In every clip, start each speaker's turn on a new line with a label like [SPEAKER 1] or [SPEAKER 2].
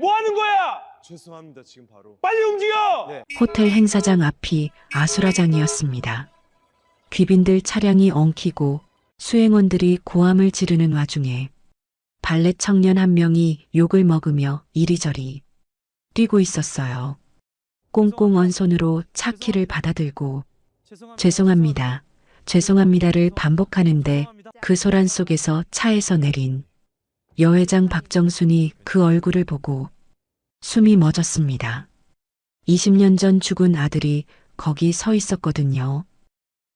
[SPEAKER 1] 뭐 하는 거야?
[SPEAKER 2] 죄송합니다. 지금 바로.
[SPEAKER 1] 빨리 움직여!
[SPEAKER 2] 네.
[SPEAKER 3] 호텔 행사장 앞이 아수라장이었습니다. 귀빈들 차량이 엉키고 수행원들이 고함을 지르는 와중에 발렛 청년 한 명이 욕을 먹으며 이리저리 뛰고 있었어요. 꽁꽁 언 손으로 차 키를 받아들고 죄송합니다. 죄송합니다를 반복하는데 그 소란 속에서 차에서 내린 여회장 박정순이 그 얼굴을 보고 숨이 멎었습니다. 20년 전 죽은 아들이 거기 서 있었거든요.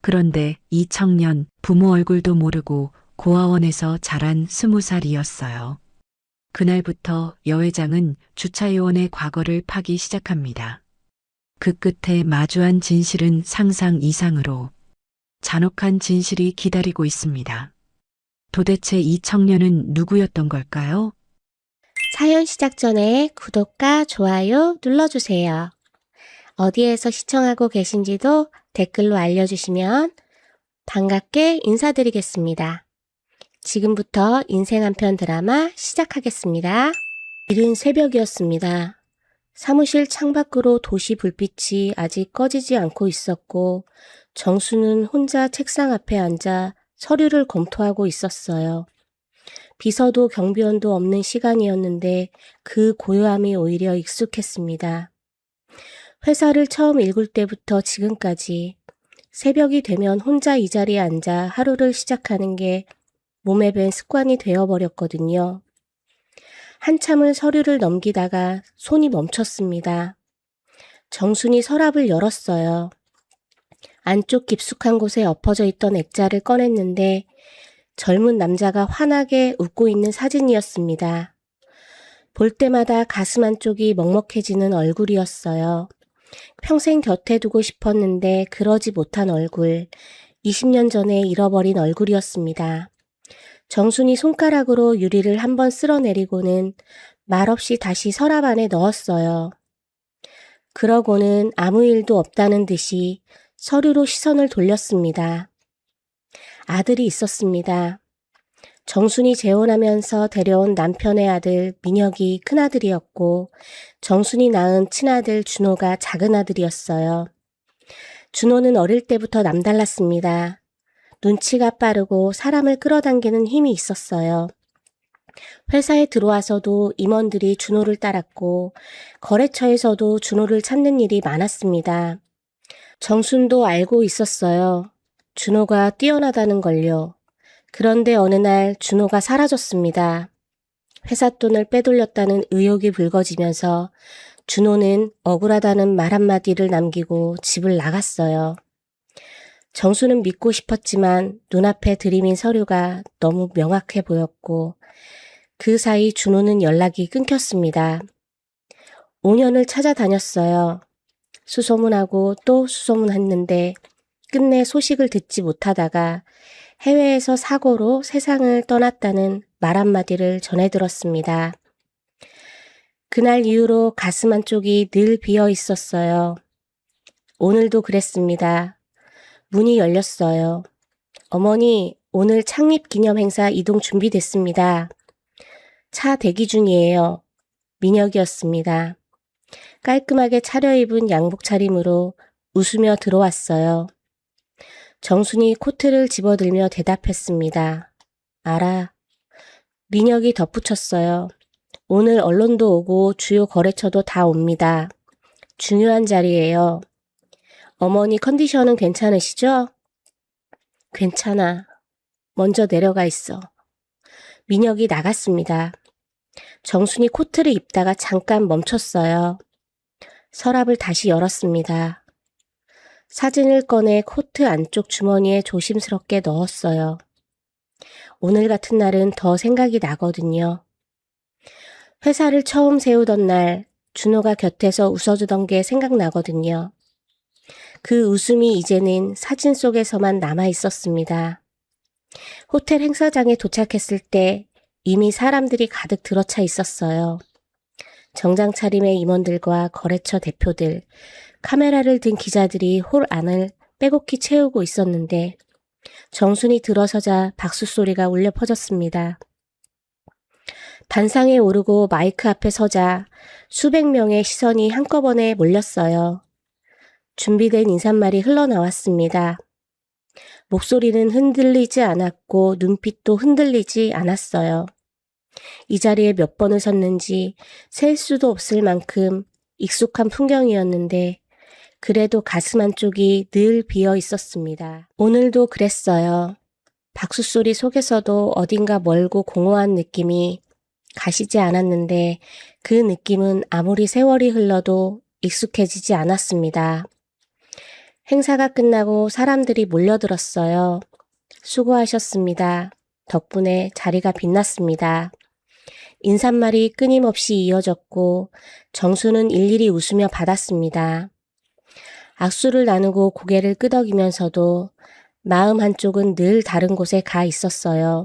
[SPEAKER 3] 그런데 이 청년 부모 얼굴도 모르고 고아원에서 자란 20살이었어요. 그날부터 여회장은 주차요원의 과거를 파기 시작합니다. 그 끝에 마주한 진실은 상상 이상으로 잔혹한 진실이 기다리고 있습니다. 도대체 이 청년은 누구였던 걸까요?
[SPEAKER 4] 사연 시작 전에 구독과 좋아요 눌러주세요. 어디에서 시청하고 계신지도 댓글로 알려주시면 반갑게 인사드리겠습니다. 지금부터 인생 한편 드라마 시작하겠습니다. 이른 새벽이었습니다. 사무실 창밖으로 도시 불빛이 아직 꺼지지 않고 있었고 정수는 혼자 책상 앞에 앉아 서류를 검토하고 있었어요. 비서도 경비원도 없는 시간이었는데 그 고요함이 오히려 익숙했습니다. 회사를 처음 읽을 때부터 지금까지 새벽이 되면 혼자 이 자리에 앉아 하루를 시작하는 게 몸에 밴 습관이 되어버렸거든요. 한참을 서류를 넘기다가 손이 멈췄습니다. 정순이 서랍을 열었어요. 안쪽 깊숙한 곳에 엎어져 있던 액자를 꺼냈는데 젊은 남자가 환하게 웃고 있는 사진이었습니다. 볼 때마다 가슴 한쪽이 먹먹해지는 얼굴이었어요. 평생 곁에 두고 싶었는데 그러지 못한 얼굴, 20년 전에 잃어버린 얼굴이었습니다. 정순이 손가락으로 유리를 한번 쓸어내리고는 말없이 다시 서랍 안에 넣었어요. 그러고는 아무 일도 없다는 듯이 서류로 시선을 돌렸습니다. 아들이 있었습니다. 정순이 재혼하면서 데려온 남편의 아들 민혁이 큰아들이었고 정순이 낳은 친아들 준호가 작은아들이었어요. 준호는 어릴 때부터 남달랐습니다. 눈치가 빠르고 사람을 끌어당기는 힘이 있었어요. 회사에 들어와서도 임원들이 준호를 따랐고 거래처에서도 준호를 찾는 일이 많았습니다. 정순도 알고 있었어요. 준호가 뛰어나다는 걸요. 그런데 어느 날 준호가 사라졌습니다. 회사 돈을 빼돌렸다는 의혹이 불거지면서 준호는 억울하다는 말 한마디를 남기고 집을 나갔어요. 정수는 믿고 싶었지만 눈앞에 들이민 서류가 너무 명확해 보였고 그 사이 준호는 연락이 끊겼습니다. 5년을 찾아다녔어요. 수소문하고 또 수소문했는데 끝내 소식을 듣지 못하다가 해외에서 사고로 세상을 떠났다는 말 한마디를 전해 들었습니다. 그날 이후로 가슴 한쪽이 늘 비어 있었어요. 오늘도 그랬습니다. 문이 열렸어요. 어머니, 오늘 창립 기념 행사 이동 준비됐습니다. 차 대기 중이에요. 민혁이었습니다. 깔끔하게 차려입은 양복 차림으로 웃으며 들어왔어요. 정순이 코트를 집어들며 대답했습니다. 알아. 민혁이 덧붙였어요. 오늘 언론도 오고 주요 거래처도 다 옵니다. 중요한 자리예요. 어머니 컨디션은 괜찮으시죠? 괜찮아. 먼저 내려가 있어. 민혁이 나갔습니다. 정순이 코트를 입다가 잠깐 멈췄어요. 서랍을 다시 열었습니다. 사진을 꺼내 코트 안쪽 주머니에 조심스럽게 넣었어요. 오늘 같은 날은 더 생각이 나거든요. 회사를 처음 세우던 날 준호가 곁에서 웃어주던 게 생각나거든요. 그 웃음이 이제는 사진 속에서만 남아 있었습니다. 호텔 행사장에 도착했을 때 이미 사람들이 가득 들어차 있었어요. 정장 차림의 임원들과 거래처 대표들, 카메라를 든 기자들이 홀 안을 빼곡히 채우고 있었는데 정순이 들어서자 박수 소리가 울려 퍼졌습니다. 단상에 오르고 마이크 앞에 서자 수백 명의 시선이 한꺼번에 몰렸어요. 준비된 인사말이 흘러나왔습니다. 목소리는 흔들리지 않았고 눈빛도 흔들리지 않았어요. 이 자리에 몇 번을 섰는지 셀 수도 없을 만큼 익숙한 풍경이었는데 그래도 가슴 한쪽이 늘 비어 있었습니다. 오늘도 그랬어요. 박수 소리 속에서도 어딘가 멀고 공허한 느낌이 가시지 않았는데 그 느낌은 아무리 세월이 흘러도 익숙해지지 않았습니다. 행사가 끝나고 사람들이 몰려들었어요. 수고하셨습니다. 덕분에 자리가 빛났습니다. 인사말이 끊임없이 이어졌고 정수는 일일이 웃으며 받았습니다. 악수를 나누고 고개를 끄덕이면서도 마음 한쪽은 늘 다른 곳에 가 있었어요.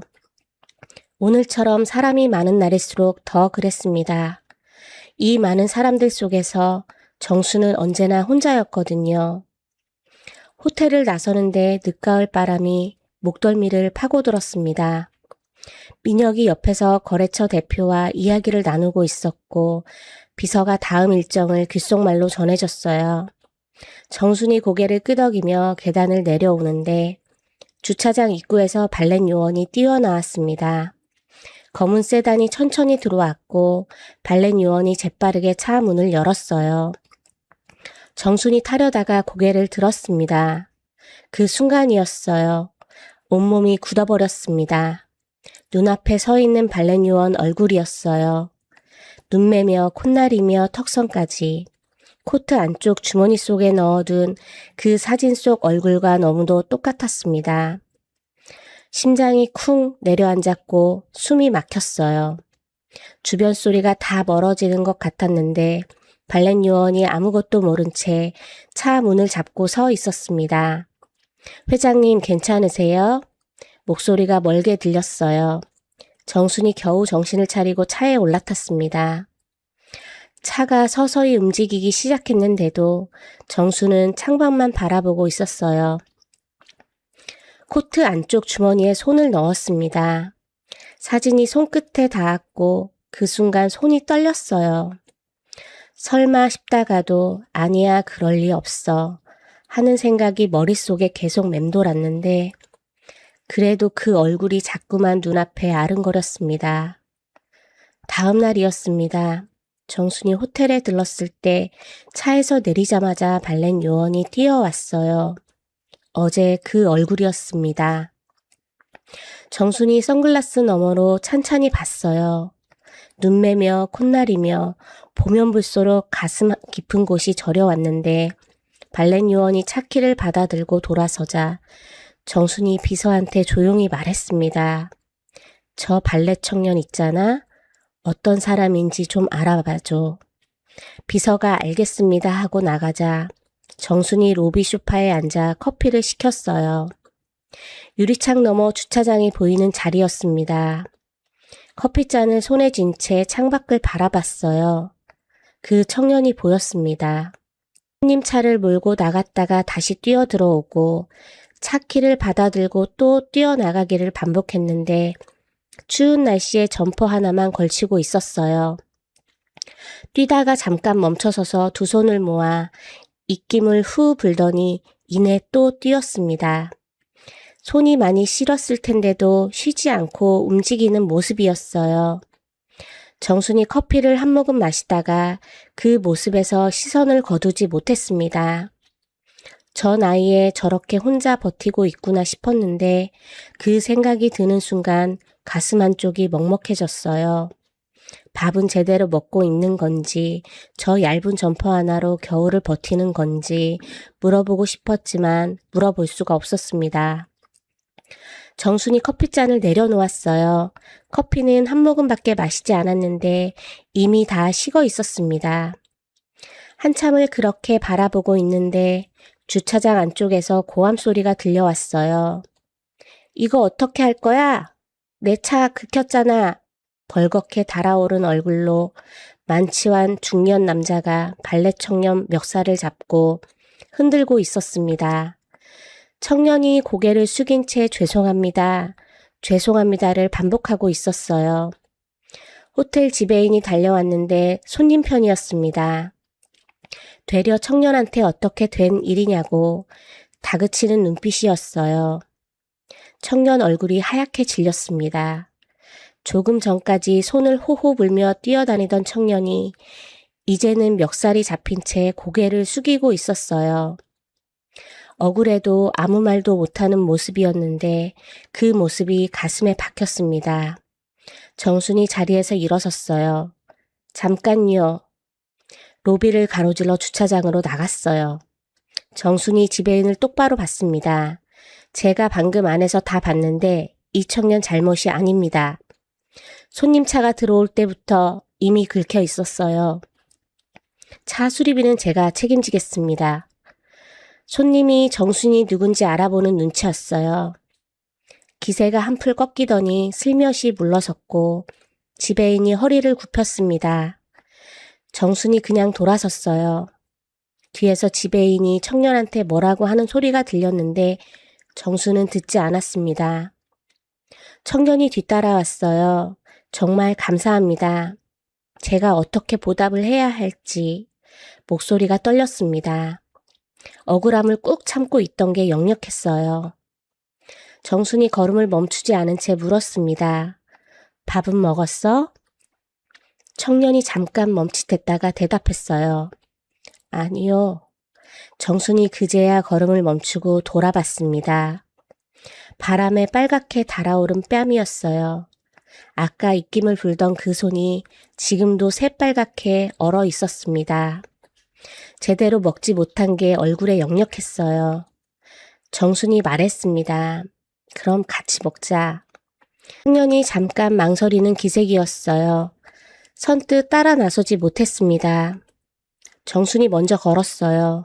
[SPEAKER 4] 오늘처럼 사람이 많은 날일수록 더 그랬습니다. 이 많은 사람들 속에서 정수는 언제나 혼자였거든요. 호텔을 나서는데 늦가을 바람이 목덜미를 파고들었습니다. 민혁이 옆에서 거래처 대표와 이야기를 나누고 있었고 비서가 다음 일정을 귓속말로 전해줬어요. 정순이 고개를 끄덕이며 계단을 내려오는데 주차장 입구에서 발렛 요원이 뛰어나왔습니다. 검은 세단이 천천히 들어왔고 발렛 요원이 재빠르게 차 문을 열었어요. 정순이 타려다가 고개를 들었습니다. 그 순간이었어요. 온몸이 굳어버렸습니다. 눈앞에 서 있는 발렛 요원 얼굴이었어요. 눈매며 콧날이며 턱선까지 코트 안쪽 주머니 속에 넣어둔 그 사진 속 얼굴과 너무도 똑같았습니다. 심장이 쿵 내려앉았고 숨이 막혔어요. 주변 소리가 다 멀어지는 것 같았는데 발렛 요원이 아무것도 모른 채 차 문을 잡고 서 있었습니다. 회장님 괜찮으세요? 목소리가 멀게 들렸어요. 정순이 겨우 정신을 차리고 차에 올라탔습니다. 차가 서서히 움직이기 시작했는데도 정수는 창밖만 바라보고 있었어요. 코트 안쪽 주머니에 손을 넣었습니다. 사진이 손끝에 닿았고 그 순간 손이 떨렸어요. 설마 싶다가도 아니야 그럴 리 없어 하는 생각이 머릿속에 계속 맴돌았는데 그래도 그 얼굴이 자꾸만 눈앞에 아른거렸습니다. 다음 날이었습니다. 정순이 호텔에 들렀을 때 차에서 내리자마자 발렛 요원이 뛰어왔어요. 어제 그 얼굴이었습니다. 정순이 선글라스 너머로 찬찬히 봤어요. 눈매며 콧날이며 보면 볼수록 가슴 깊은 곳이 저려왔는데 발렛 요원이 차키를 받아들고 돌아서자 정순이 비서한테 조용히 말했습니다. 저 발렛 청년 있잖아. 어떤 사람인지 좀 알아봐줘. 비서가 알겠습니다 하고 나가자 정순이 로비 소파에 앉아 커피를 시켰어요. 유리창 너머 주차장이 보이는 자리였습니다. 커피잔을 손에 쥔 채 창밖을 바라봤어요. 그 청년이 보였습니다. 손님 차를 몰고 나갔다가 다시 뛰어 들어오고 차키를 받아들고 또 뛰어나가기를 반복했는데 추운 날씨에 점퍼 하나만 걸치고 있었어요. 뛰다가 잠깐 멈춰서서 두 손을 모아 입김을 후 불더니 이내 또 뛰었습니다. 손이 많이 시렸을 텐데도 쉬지 않고 움직이는 모습이었어요. 정순이 커피를 한 모금 마시다가 그 모습에서 시선을 거두지 못했습니다. 저 나이에 저렇게 혼자 버티고 있구나 싶었는데 그 생각이 드는 순간 가슴 한쪽이 먹먹해졌어요. 밥은 제대로 먹고 있는 건지 저 얇은 점퍼 하나로 겨울을 버티는 건지 물어보고 싶었지만 물어볼 수가 없었습니다. 정순이 커피잔을 내려놓았어요. 커피는 한 모금밖에 마시지 않았는데 이미 다 식어 있었습니다. 한참을 그렇게 바라보고 있는데 주차장 안쪽에서 고함 소리가 들려왔어요. 이거 어떻게 할 거야? 내 차 긁혔잖아. 벌겋게 달아오른 얼굴로 만취한 중년 남자가 발렛 청년 멱살을 잡고 흔들고 있었습니다. 청년이 고개를 숙인 채 죄송합니다. 죄송합니다를 반복하고 있었어요. 호텔 지배인이 달려왔는데 손님 편이었습니다. 되려 청년한테 어떻게 된 일이냐고 다그치는 눈빛이었어요. 청년 얼굴이 하얗게 질렸습니다. 조금 전까지 손을 호호 불며 뛰어다니던 청년이 이제는 멱살이 잡힌 채 고개를 숙이고 있었어요. 억울해도 아무 말도 못하는 모습이었는데 그 모습이 가슴에 박혔습니다. 정순이 자리에서 일어섰어요. 잠깐요. 로비를 가로질러 주차장으로 나갔어요. 정순이 지배인을 똑바로 봤습니다. 제가 방금 안에서 다 봤는데 이 청년 잘못이 아닙니다. 손님 차가 들어올 때부터 이미 긁혀 있었어요. 차 수리비는 제가 책임지겠습니다. 손님이 정순이 누군지 알아보는 눈치였어요. 기세가 한풀 꺾이더니 슬며시 물러섰고 지배인이 허리를 굽혔습니다. 정순이 그냥 돌아섰어요. 뒤에서 지배인이 청년한테 뭐라고 하는 소리가 들렸는데 정수는 듣지 않았습니다. 청년이 뒤따라왔어요. 정말 감사합니다. 제가 어떻게 보답을 해야 할지 목소리가 떨렸습니다. 억울함을 꾹 참고 있던 게 역력했어요. 정순이 걸음을 멈추지 않은 채 물었습니다. 밥은 먹었어? 청년이 잠깐 멈칫했다가 대답했어요. 아니요. 정순이 그제야 걸음을 멈추고 돌아봤습니다. 바람에 빨갛게 달아오른 뺨이었어요. 아까 입김을 불던 그 손이 지금도 새빨갛게 얼어 있었습니다. 제대로 먹지 못한 게 얼굴에 역력했어요. 정순이 말했습니다. 그럼 같이 먹자. 청년이 잠깐 망설이는 기색이었어요. 선뜻 따라 나서지 못했습니다. 정순이 먼저 걸었어요.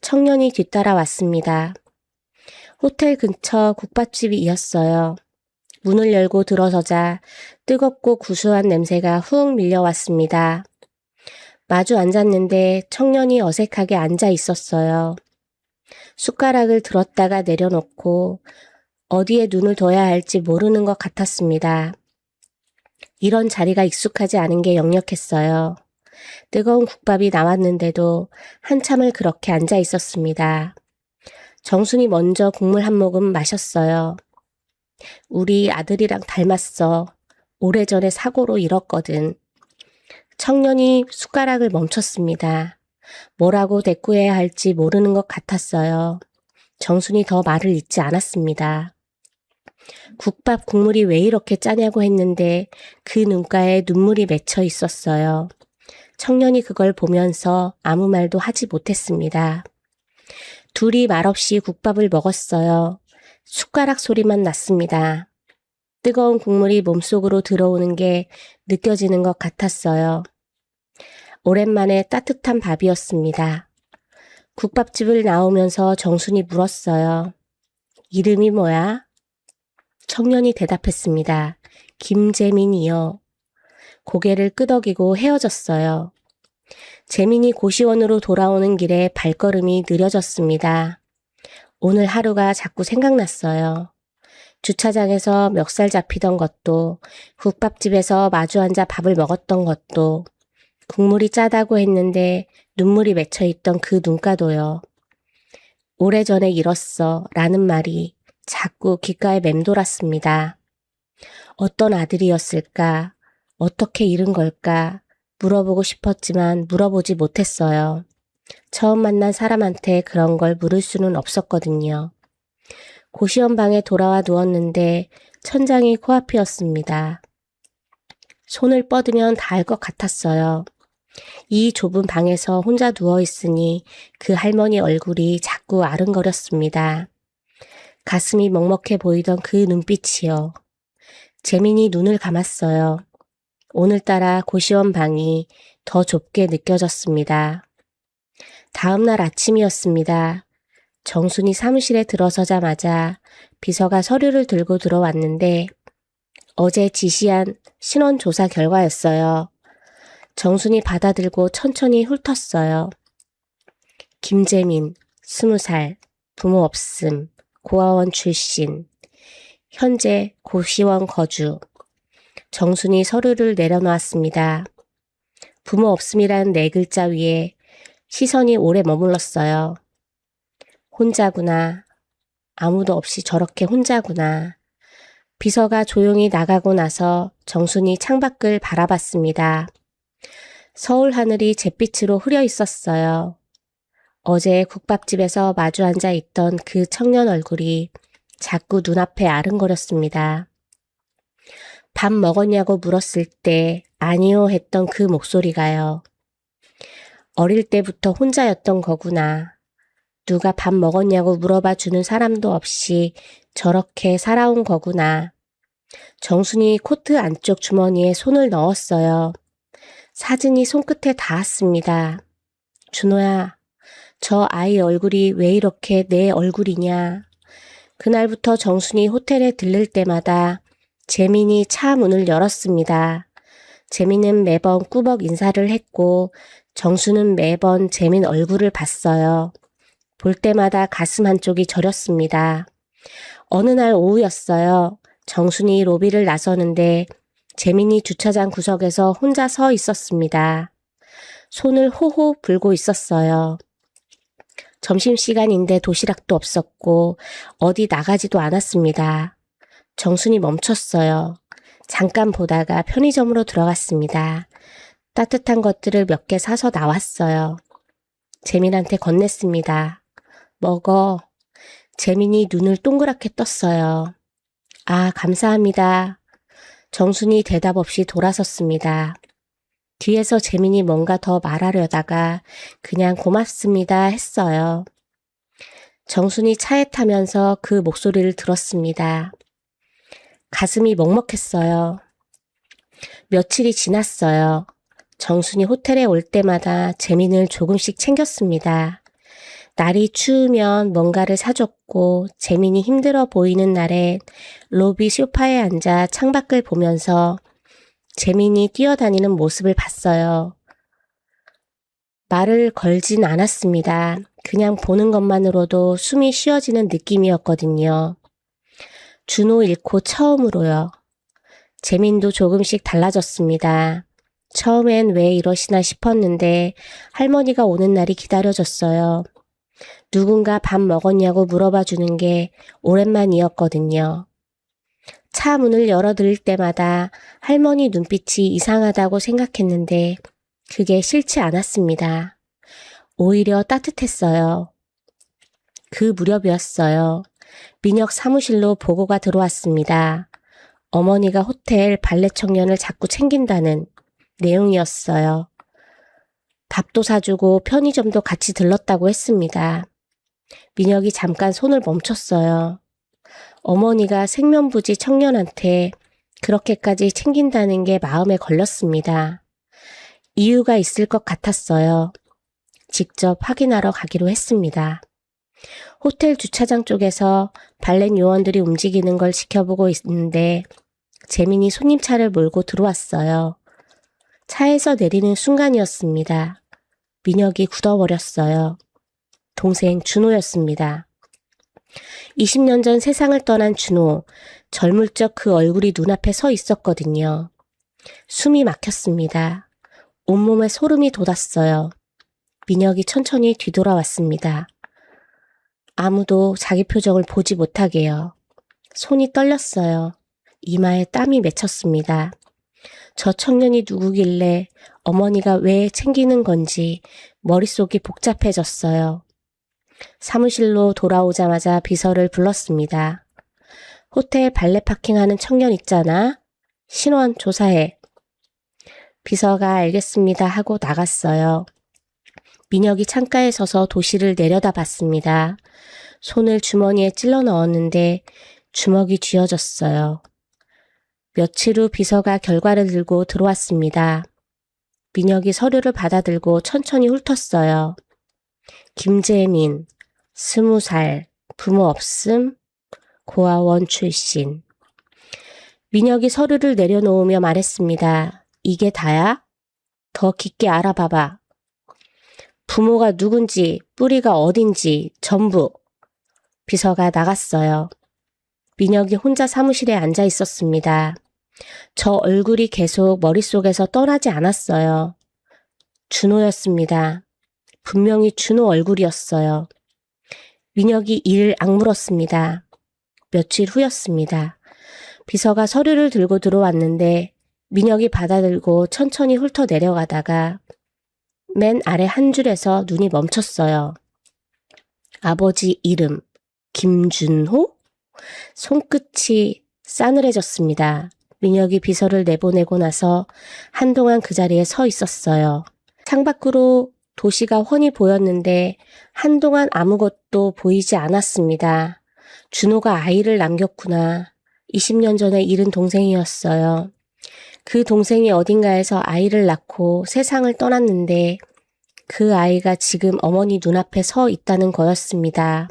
[SPEAKER 4] 청년이 뒤따라왔습니다. 호텔 근처 국밥집이었어요. 문을 열고 들어서자 뜨겁고 구수한 냄새가 훅 밀려왔습니다. 마주 앉았는데 청년이 어색하게 앉아 있었어요. 숟가락을 들었다가 내려놓고 어디에 눈을 둬야 할지 모르는 것 같았습니다. 이런 자리가 익숙하지 않은 게 역력했어요. 뜨거운 국밥이 나왔는데도 한참을 그렇게 앉아 있었습니다. 정순이 먼저 국물 한 모금 마셨어요. 우리 아들이랑 닮았어. 오래전에 사고로 잃었거든. 청년이 숟가락을 멈췄습니다. 뭐라고 대꾸해야 할지 모르는 것 같았어요. 정순이 더 말을 잇지 않았습니다. 국밥 국물이 왜 이렇게 짜냐고 했는데 그 눈가에 눈물이 맺혀 있었어요. 청년이 그걸 보면서 아무 말도 하지 못했습니다. 둘이 말없이 국밥을 먹었어요. 숟가락 소리만 났습니다. 뜨거운 국물이 몸속으로 들어오는 게 느껴지는 것 같았어요. 오랜만에 따뜻한 밥이었습니다. 국밥집을 나오면서 정순이 물었어요. 이름이 뭐야? 청년이 대답했습니다. 김재민이요. 고개를 끄덕이고 헤어졌어요. 재민이 고시원으로 돌아오는 길에 발걸음이 느려졌습니다. 오늘 하루가 자꾸 생각났어요. 주차장에서 멱살 잡히던 것도, 국밥집에서 마주 앉아 밥을 먹었던 것도, 국물이 짜다고 했는데 눈물이 맺혀있던 그 눈가도요. 오래전에 잃었어 라는 말이 자꾸 귓가에 맴돌았습니다. 어떤 아들이었을까? 어떻게 잃은 걸까? 물어보고 싶었지만 물어보지 못했어요. 처음 만난 사람한테 그런 걸 물을 수는 없었거든요. 고시원 방에 돌아와 누웠는데 천장이 코앞이었습니다. 손을 뻗으면 닿을 것 같았어요. 이 좁은 방에서 혼자 누워있으니 그 할머니 얼굴이 자꾸 아른거렸습니다. 가슴이 먹먹해 보이던 그 눈빛이요. 재민이 눈을 감았어요. 오늘따라 고시원 방이 더 좁게 느껴졌습니다. 다음 날 아침이었습니다. 정순이 사무실에 들어서자마자 비서가 서류를 들고 들어왔는데 어제 지시한 신원조사 결과였어요. 정순이 받아들고 천천히 훑었어요. 김재민, 20살, 부모 없음, 고아원 출신, 현재 고시원 거주, 정순이 서류를 내려놓았습니다. 부모 없음이란 네 글자 위에 시선이 오래 머물렀어요. 혼자구나. 아무도 없이 저렇게 혼자구나. 비서가 조용히 나가고 나서 정순이 창밖을 바라봤습니다. 서울 하늘이 잿빛으로 흐려 있었어요. 어제 국밥집에서 마주 앉아 있던 그 청년 얼굴이 자꾸 눈앞에 아른거렸습니다. 밥 먹었냐고 물었을 때 아니요 했던 그 목소리가요. 어릴 때부터 혼자였던 거구나. 누가 밥 먹었냐고 물어봐 주는 사람도 없이 저렇게 살아온 거구나. 정순이 코트 안쪽 주머니에 손을 넣었어요. 사진이 손끝에 닿았습니다. 준호야, 저 아이 얼굴이 왜 이렇게 내 얼굴이냐. 그날부터 정순이 호텔에 들를 때마다 재민이 차 문을 열었습니다. 재민은 매번 꾸벅 인사를 했고 정수는 매번 재민 얼굴을 봤어요. 볼 때마다 가슴 한쪽이 저렸습니다. 어느 날 오후였어요. 정순이 로비를 나서는데 재민이 주차장 구석에서 혼자 서 있었습니다. 손을 호호 불고 있었어요. 점심시간인데 도시락도 없었고 어디 나가지도 않았습니다. 정순이 멈췄어요. 잠깐 보다가 편의점으로 들어갔습니다. 따뜻한 것들을 몇 개 사서 나왔어요. 재민한테 건넸습니다. 먹어. 재민이 눈을 동그랗게 떴어요. 아, 감사합니다. 정순이 대답 없이 돌아섰습니다. 뒤에서 재민이 뭔가 더 말하려다가 그냥 고맙습니다 했어요. 정순이 차에 타면서 그 목소리를 들었습니다. 가슴이 먹먹했어요. 며칠이 지났어요. 정순이 호텔에 올 때마다 재민을 조금씩 챙겼습니다. 날이 추우면 뭔가를 사줬고 재민이 힘들어 보이는 날엔 로비 소파에 앉아 창밖을 보면서 재민이 뛰어다니는 모습을 봤어요. 말을 걸진 않았습니다. 그냥 보는 것만으로도 숨이 쉬어지는 느낌이었거든요. 준호 잃고 처음으로요. 재민도 조금씩 달라졌습니다. 처음엔 왜 이러시나 싶었는데 할머니가 오는 날이 기다려졌어요. 누군가 밥 먹었냐고 물어봐 주는 게 오랜만이었거든요. 차 문을 열어드릴 때마다 할머니 눈빛이 이상하다고 생각했는데 그게 싫지 않았습니다. 오히려 따뜻했어요. 그 무렵이었어요. 민혁 사무실로 보고가 들어왔습니다. 어머니가 호텔 발렛 청년을 자꾸 챙긴다는 내용이었어요. 밥도 사주고 편의점도 같이 들렀다고 했습니다. 민혁이 잠깐 손을 멈췄어요. 어머니가 생면부지 청년한테 그렇게까지 챙긴다는 게 마음에 걸렸습니다. 이유가 있을 것 같았어요. 직접 확인하러 가기로 했습니다. 호텔 주차장 쪽에서 발렛 요원들이 움직이는 걸 지켜보고 있는데 재민이 손님 차를 몰고 들어왔어요. 차에서 내리는 순간이었습니다. 민혁이 굳어버렸어요. 동생 준호였습니다. 20년 전 세상을 떠난 준호, 젊을 적 그 얼굴이 눈앞에 서 있었거든요. 숨이 막혔습니다. 온몸에 소름이 돋았어요. 민혁이 천천히 뒤돌아왔습니다. 아무도 자기 표정을 보지 못하게요. 손이 떨렸어요. 이마에 땀이 맺혔습니다. 저 청년이 누구길래 어머니가 왜 챙기는 건지 머릿속이 복잡해졌어요. 사무실로 돌아오자마자 비서를 불렀습니다. 호텔 발렛 파킹하는 청년 있잖아. 신원 조사해. 비서가 알겠습니다 하고 나갔어요. 민혁이 창가에 서서 도시를 내려다봤습니다. 손을 주머니에 찔러 넣었는데 주먹이 쥐어졌어요. 며칠 후 비서가 결과를 들고 들어왔습니다. 민혁이 서류를 받아들고 천천히 훑었어요. 김재민, 20살, 부모 없음, 고아원 출신. 민혁이 서류를 내려놓으며 말했습니다. 이게 다야? 더 깊게 알아봐봐. 부모가 누군지, 뿌리가 어딘지 전부. 비서가 나갔어요. 민혁이 혼자 사무실에 앉아 있었습니다. 저 얼굴이 계속 머릿속에서 떠나지 않았어요. 준호였습니다. 분명히 준호 얼굴이었어요. 민혁이 이를 악물었습니다. 며칠 후였습니다. 비서가 서류를 들고 들어왔는데 민혁이 받아들고 천천히 훑어 내려가다가 맨 아래 한 줄에서 눈이 멈췄어요. 아버지 이름 김준호? 손끝이 싸늘해졌습니다. 민혁이 비서를 내보내고 나서 한동안 그 자리에 서 있었어요. 창밖으로 도시가 훤히 보였는데 한동안 아무것도 보이지 않았습니다. 준호가 아이를 남겼구나. 20년 전에 잃은 동생이었어요. 그 동생이 어딘가에서 아이를 낳고 세상을 떠났는데 그 아이가 지금 어머니 눈앞에 서 있다는 거였습니다.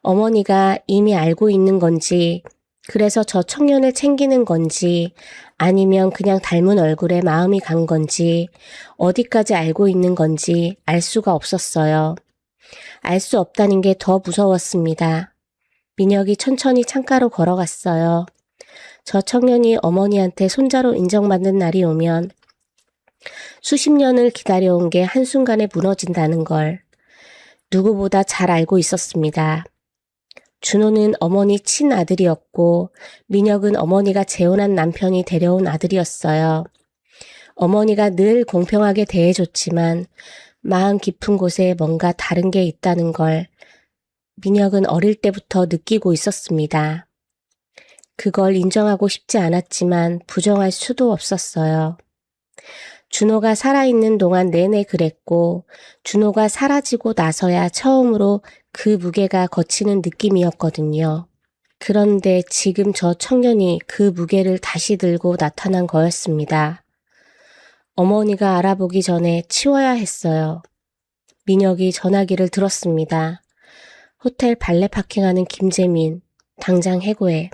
[SPEAKER 4] 어머니가 이미 알고 있는 건지, 그래서 저 청년을 챙기는 건지, 아니면 그냥 닮은 얼굴에 마음이 간 건지, 어디까지 알고 있는 건지 알 수가 없었어요. 알 수 없다는 게 더 무서웠습니다. 민혁이 천천히 창가로 걸어갔어요. 저 청년이 어머니한테 손자로 인정받는 날이 오면 수십 년을 기다려온 게 한순간에 무너진다는 걸 누구보다 잘 알고 있었습니다. 준호는 어머니 친아들이었고 민혁은 어머니가 재혼한 남편이 데려온 아들이었어요. 어머니가 늘 공평하게 대해줬지만 마음 깊은 곳에 뭔가 다른 게 있다는 걸 민혁은 어릴 때부터 느끼고 있었습니다. 그걸 인정하고 싶지 않았지만 부정할 수도 없었어요. 준호가 살아있는 동안 내내 그랬고 준호가 사라지고 나서야 처음으로 그 무게가 거치는 느낌이었거든요. 그런데 지금 저 청년이 그 무게를 다시 들고 나타난 거였습니다. 어머니가 알아보기 전에 치워야 했어요. 민혁이 전화기를 들었습니다. 호텔 발레 파킹하는 김재민, 당장 해고해.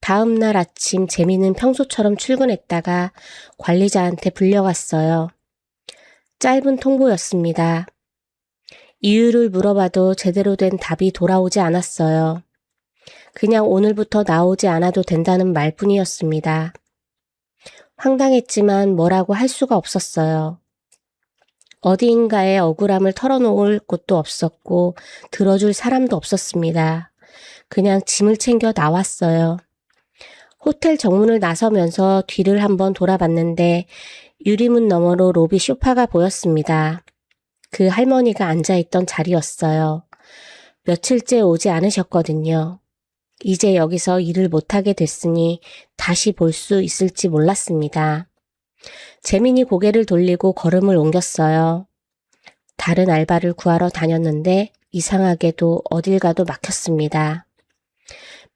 [SPEAKER 4] 다음 날 아침 재민은 평소처럼 출근했다가 관리자한테 불려갔어요. 짧은 통보였습니다. 이유를 물어봐도 제대로 된 답이 돌아오지 않았어요. 그냥 오늘부터 나오지 않아도 된다는 말뿐이었습니다. 황당했지만 뭐라고 할 수가 없었어요. 어디인가에 억울함을 털어놓을 곳도 없었고 들어줄 사람도 없었습니다. 그냥 짐을 챙겨 나왔어요. 호텔 정문을 나서면서 뒤를 한번 돌아봤는데 유리문 너머로 로비 소파가 보였습니다. 그 할머니가 앉아있던 자리였어요. 며칠째 오지 않으셨거든요. 이제 여기서 일을 못하게 됐으니 다시 볼 수 있을지 몰랐습니다. 재민이 고개를 돌리고 걸음을 옮겼어요. 다른 알바를 구하러 다녔는데 이상하게도 어딜 가도 막혔습니다.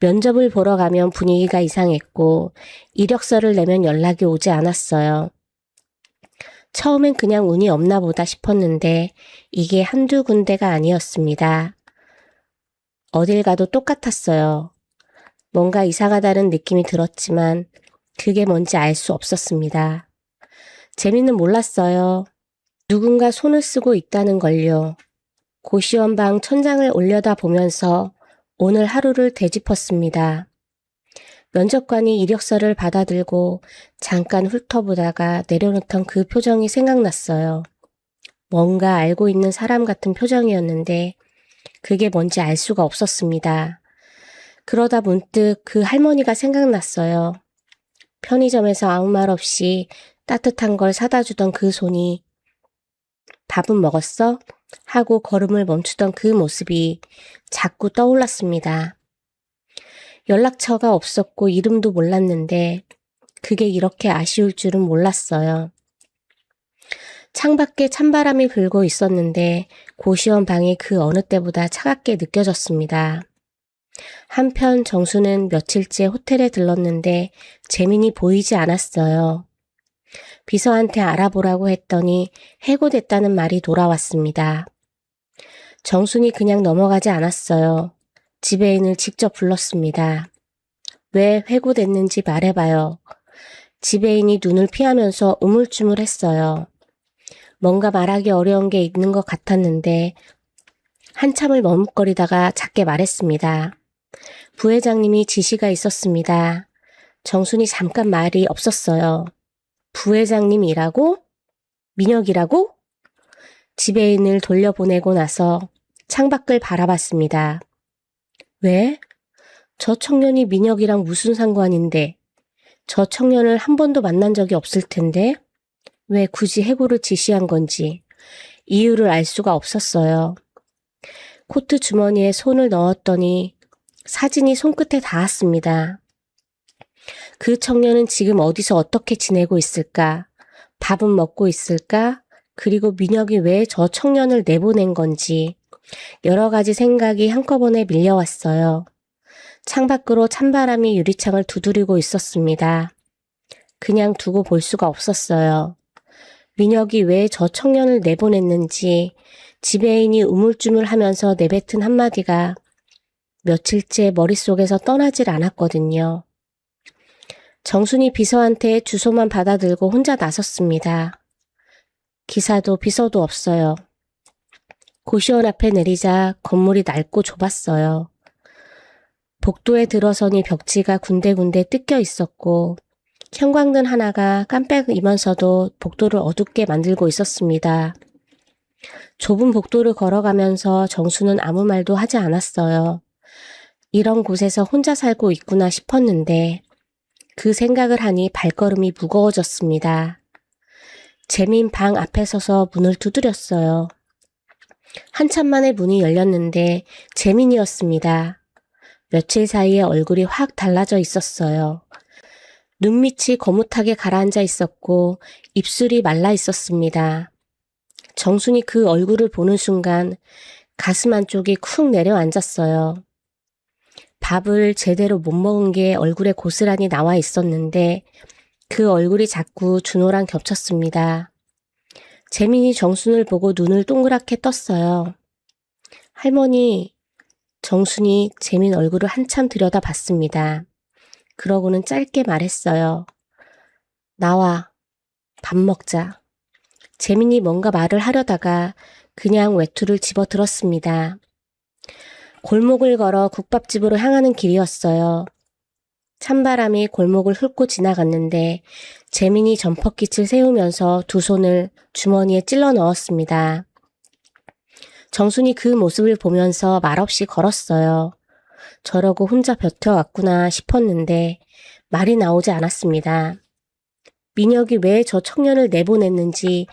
[SPEAKER 4] 면접을 보러 가면 분위기가 이상했고 이력서를 내면 연락이 오지 않았어요. 처음엔 그냥 운이 없나 보다 싶었는데 이게 한두 군데가 아니었습니다. 어딜 가도 똑같았어요. 뭔가 이상하다는 느낌이 들었지만 그게 뭔지 알 수 없었습니다. 재미는 몰랐어요. 누군가 손을 쓰고 있다는 걸요. 고시원방 천장을 올려다 보면서 오늘 하루를 되짚었습니다. 면접관이 이력서를 받아들고 잠깐 훑어보다가 내려놓던 그 표정이 생각났어요. 뭔가 알고 있는 사람 같은 표정이었는데 그게 뭔지 알 수가 없었습니다. 그러다 문득 그 할머니가 생각났어요. 편의점에서 아무 말 없이 따뜻한 걸 사다 주던 그 손이 밥은 먹었어? 하고 걸음을 멈추던 그 모습이 자꾸 떠올랐습니다. 연락처가 없었고 이름도 몰랐는데 그게 이렇게 아쉬울 줄은 몰랐어요. 창밖에 찬바람이 불고 있었는데 고시원 방이 그 어느 때보다 차갑게 느껴졌습니다. 한편 정수는 며칠째 호텔에 들렀는데 재민이 보이지 않았어요. 비서한테 알아보라고 했더니 해고됐다는 말이 돌아왔습니다. 정순이 그냥 넘어가지 않았어요. 지배인을 직접 불렀습니다. 왜 해고됐는지 말해봐요. 지배인이 눈을 피하면서 우물쭈물했어요. 뭔가 말하기 어려운 게 있는 것 같았는데 한참을 머뭇거리다가 작게 말했습니다. 부회장님이 지시가 있었습니다. 정순이 잠깐 말이 없었어요. 부회장님이라고? 민혁이라고? 지배인을 돌려보내고 나서 창밖을 바라봤습니다. 왜? 저 청년이 민혁이랑 무슨 상관인데? 저 청년을 한 번도 만난 적이 없을 텐데? 왜 굳이 해고를 지시한 건지 이유를 알 수가 없었어요. 코트 주머니에 손을 넣었더니 사진이 손끝에 닿았습니다. 그 청년은 지금 어디서 어떻게 지내고 있을까? 밥은 먹고 있을까? 그리고 민혁이 왜 저 청년을 내보낸 건지 여러 가지 생각이 한꺼번에 밀려왔어요. 창밖으로 찬바람이 유리창을 두드리고 있었습니다. 그냥 두고 볼 수가 없었어요. 민혁이 왜 저 청년을 내보냈는지 지배인이 우물쭈물하면서 내뱉은 한마디가 며칠째 머릿속에서 떠나질 않았거든요. 정순이 비서한테 주소만 받아들고 혼자 나섰습니다. 기사도 비서도 없어요. 고시원 앞에 내리자 건물이 낡고 좁았어요. 복도에 들어서니 벽지가 군데군데 뜯겨 있었고 형광등 하나가 깜빡이면서도 복도를 어둡게 만들고 있었습니다. 좁은 복도를 걸어가면서 정수는 아무 말도 하지 않았어요. 이런 곳에서 혼자 살고 있구나 싶었는데 그 생각을 하니 발걸음이 무거워졌습니다. 재민 방 앞에 서서 문을 두드렸어요. 한참 만에 문이 열렸는데 재민이었습니다. 며칠 사이에 얼굴이 확 달라져 있었어요. 눈밑이 거뭇하게 가라앉아 있었고 입술이 말라 있었습니다. 정순이 그 얼굴을 보는 순간 가슴 한쪽이 쿵 내려앉았어요. 밥을 제대로 못 먹은 게 얼굴에 고스란히 나와 있었는데 그 얼굴이 자꾸 준호랑 겹쳤습니다. 재민이 정순을 보고 눈을 동그랗게 떴어요. 할머니, 정순이 재민 얼굴을 한참 들여다봤습니다. 그러고는 짧게 말했어요. 나와, 밥 먹자. 재민이 뭔가 말을 하려다가 그냥 외투를 집어들었습니다. 골목을 걸어 국밥집으로 향하는 길이었어요. 찬바람이 골목을 훑고 지나갔는데 재민이 점퍼깃을 세우면서 두 손을 주머니에 찔러 넣었습니다. 정순이 그 모습을 보면서 말없이 걸었어요. 저러고 혼자 버텨왔구나 싶었는데 말이 나오지 않았습니다. 민혁이 왜 저 청년을 내보냈는지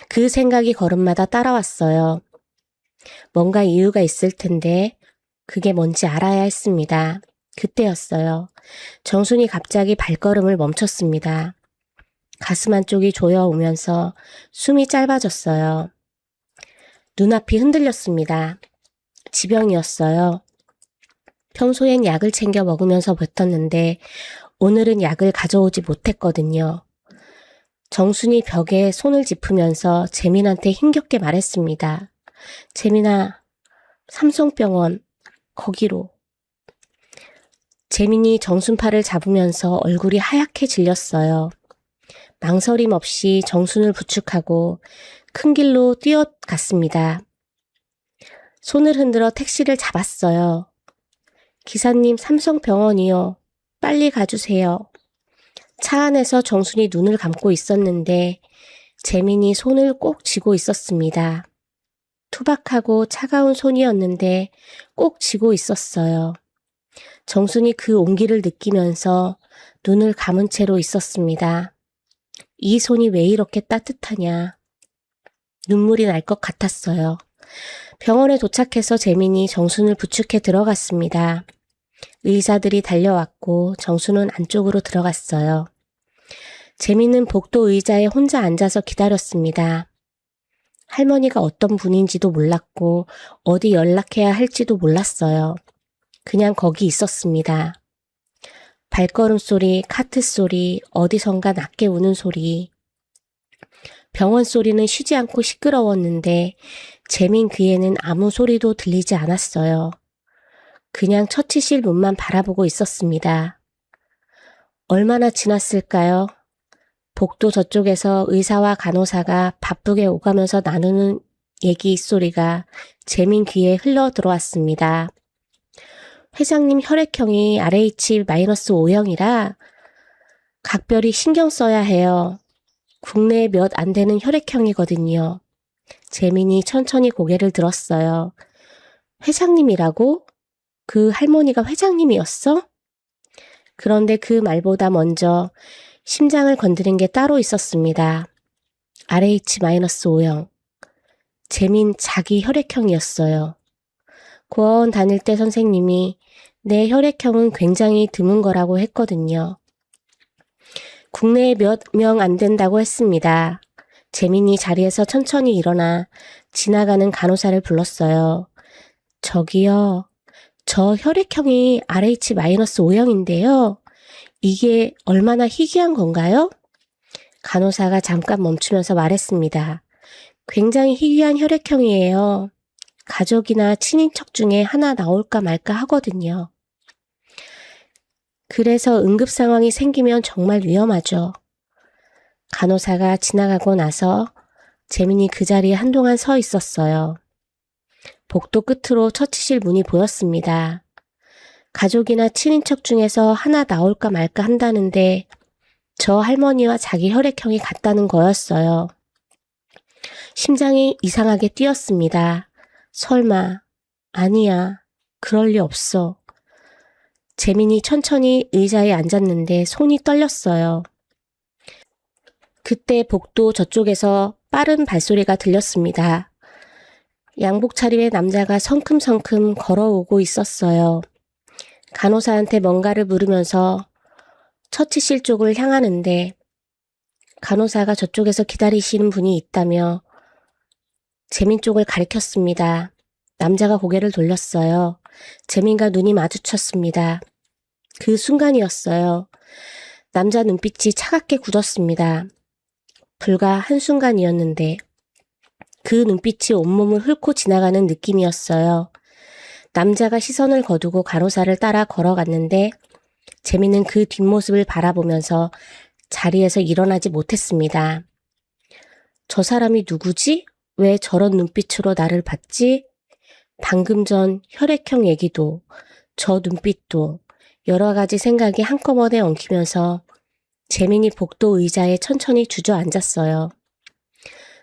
[SPEAKER 4] 그 생각이 걸음마다 따라왔어요. 뭔가 이유가 있을 텐데 그게 뭔지 알아야 했습니다. 그때였어요. 정순이 갑자기 발걸음을 멈췄습니다. 가슴 한쪽이 조여오면서 숨이 짧아졌어요. 눈앞이 흔들렸습니다. 지병이었어요. 평소엔 약을 챙겨 먹으면서 버텼는데 오늘은 약을 가져오지 못했거든요. 정순이 벽에 손을 짚으면서 재민한테 힘겹게 말했습니다. 재민아, 삼성병원 거기로. 재민이 정순 팔을 잡으면서 얼굴이 하얗게 질렸어요. 망설임 없이 정순을 부축하고 큰 길로 뛰어갔습니다. 손을 흔들어 택시를 잡았어요. 기사님, 삼성병원이요. 빨리 가주세요. 차 안에서 정순이 눈을 감고 있었는데 재민이 손을 꼭 쥐고 있었습니다. 투박하고 차가운 손이었는데 꼭 쥐고 있었어요. 정순이 그 온기를 느끼면서 눈을 감은 채로 있었습니다. 이 손이 왜 이렇게 따뜻하냐. 눈물이 날 것 같았어요. 병원에 도착해서 재민이 정순을 부축해 들어갔습니다. 의사들이 달려왔고 정순은 안쪽으로 들어갔어요. 재민은 복도 의자에 혼자 앉아서 기다렸습니다. 할머니가 어떤 분인지도 몰랐고 어디 연락해야 할지도 몰랐어요. 그냥 거기 있었습니다. 발걸음 소리, 카트 소리, 어디선가 낮게 우는 소리. 병원 소리는 쉬지 않고 시끄러웠는데 재민 귀에는 아무 소리도 들리지 않았어요. 그냥 처치실 문만 바라보고 있었습니다. 얼마나 지났을까요? 복도 저쪽에서 의사와 간호사가 바쁘게 오가면서 나누는 얘기 소리가 재민 귀에 흘러 들어왔습니다. 회장님 혈액형이 RH-5형이라 각별히 신경 써야 해요. 국내에 몇 안 되는 혈액형이거든요. 재민이 천천히 고개를 들었어요. 회장님이라고? 그 할머니가 회장님이었어? 그런데 그 말보다 먼저 심장을 건드린 게 따로 있었습니다. RH-5형. 재민 자기 혈액형이었어요. 고아원 다닐 때 선생님이 내 혈액형은 굉장히 드문 거라고 했거든요. 국내에 몇 명 안 된다고 했습니다. 재민이 자리에서 천천히 일어나 지나가는 간호사를 불렀어요. 저기요. 저 혈액형이 RH-5형인데요. 이게 얼마나 희귀한 건가요? 간호사가 잠깐 멈추면서 말했습니다. 굉장히 희귀한 혈액형이에요. 가족이나 친인척 중에 하나 나올까 말까 하거든요. 그래서 응급 상황이 생기면 정말 위험하죠. 간호사가 지나가고 나서 재민이 그 자리에 한동안 서 있었어요. 복도 끝으로 처치실 문이 보였습니다. 가족이나 친인척 중에서 하나 나올까 말까 한다는데 저 할머니와 자기 혈액형이 같다는 거였어요. 심장이 이상하게 뛰었습니다. 설마, 아니야, 그럴 리 없어. 재민이 천천히 의자에 앉았는데 손이 떨렸어요. 그때 복도 저쪽에서 빠른 발소리가 들렸습니다. 양복 차림의 남자가 성큼성큼 걸어오고 있었어요. 간호사한테 뭔가를 물으면서 처치실 쪽을 향하는데 간호사가 저쪽에서 기다리시는 분이 있다며 재민 쪽을 가리켰습니다. 남자가 고개를 돌렸어요. 재민과 눈이 마주쳤습니다. 그 순간이었어요. 남자 눈빛이 차갑게 굳었습니다. 불과 한순간이었는데 그 눈빛이 온몸을 훑고 지나가는 느낌이었어요. 남자가 시선을 거두고 간호사를 따라 걸어갔는데 재민은 그 뒷모습을 바라보면서 자리에서 일어나지 못했습니다. 저 사람이 누구지? 왜 저런 눈빛으로 나를 봤지? 방금 전 혈액형 얘기도, 저 눈빛도 여러 가지 생각이 한꺼번에 엉키면서 재민이 복도 의자에 천천히 주저앉았어요.